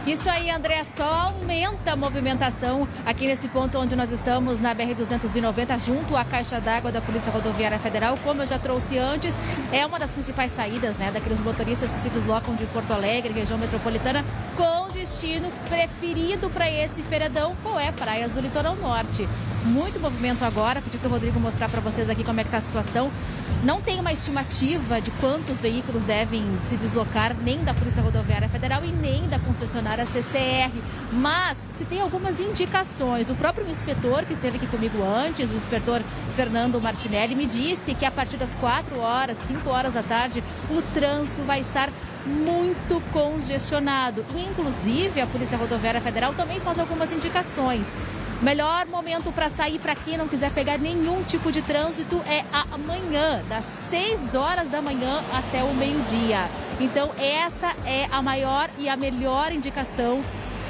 Isso aí, André, só aumenta a movimentação aqui nesse ponto onde nós estamos, na BR-290, junto à caixa d'água da Polícia Rodoviária Federal. Como eu já trouxe antes, é uma das principais saídas, né, daqueles motoristas que se deslocam de Porto Alegre, região metropolitana, com destino preferido para esse feriadão, qual é? Praias do Litoral Norte. Muito movimento agora, pedi para o Rodrigo mostrar para vocês aqui como é que está a situação. Não tem uma estimativa de quantos veículos devem se deslocar, nem da Polícia Rodoviária Federal e nem da concessionária CCR. Mas se tem algumas indicações. O próprio inspetor que esteve aqui comigo antes, o inspetor Fernando Martinelli, me disse que a partir das 4 horas, 5 horas da tarde, o trânsito vai estar muito congestionado. E, inclusive, a Polícia Rodoviária Federal também faz algumas indicações. Melhor momento para sair para quem não quiser pegar nenhum tipo de trânsito é amanhã, das 6 horas da manhã até o meio-dia. Então, essa é a maior e a melhor indicação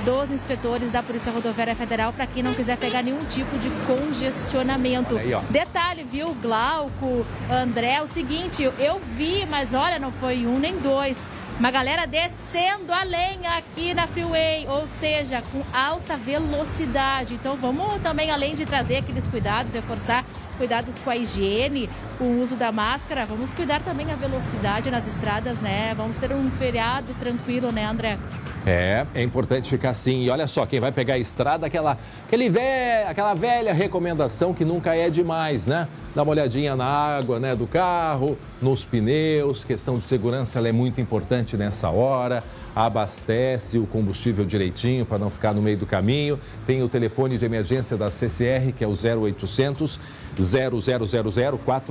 dos inspetores da Polícia Rodoviária Federal para quem não quiser pegar nenhum tipo de congestionamento. Aí, detalhe, viu, Glauco, André, o seguinte, eu vi, mas olha, não foi um nem dois. Uma galera descendo a lenha aqui na Freeway, ou seja, com alta velocidade. Então vamos também, além de trazer aqueles cuidados, reforçar cuidados com a higiene, com o uso da máscara, vamos cuidar também a velocidade nas estradas, né? Vamos ter um feriado tranquilo, né, André? É importante ficar assim. E olha só, quem vai pegar a estrada, aquela velha recomendação que nunca é demais, né? Dá uma olhadinha na água, né, do carro, nos pneus. Questão de segurança, ela é muito importante nessa hora. Abastece o combustível direitinho para não ficar no meio do caminho. Tem o telefone de emergência da CCR, que é o 0800 0000 40.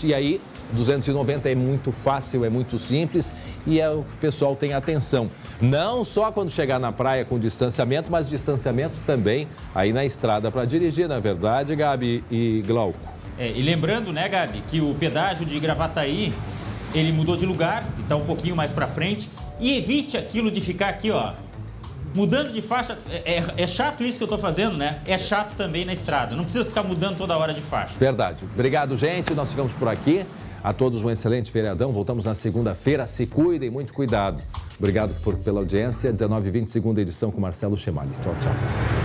E aí, 290 é muito fácil, é muito simples e o pessoal tem atenção. Não só quando chegar na praia com distanciamento, mas distanciamento também aí na estrada para dirigir, na verdade, Gabi e Glauco. E lembrando, né, Gabi, que o pedágio de Gravataí, ele mudou de lugar e está um pouquinho mais para frente. E evite aquilo de ficar aqui, ó, mudando de faixa. É chato isso que eu estou fazendo, né? É chato também na estrada. Não precisa ficar mudando toda hora de faixa. Verdade. Obrigado, gente. Nós ficamos por aqui. A todos um excelente feriadão. Voltamos na segunda-feira. Se cuidem, muito cuidado. Obrigado pela audiência. 19h20, segunda edição com Marcelo Chemali. Tchau, tchau.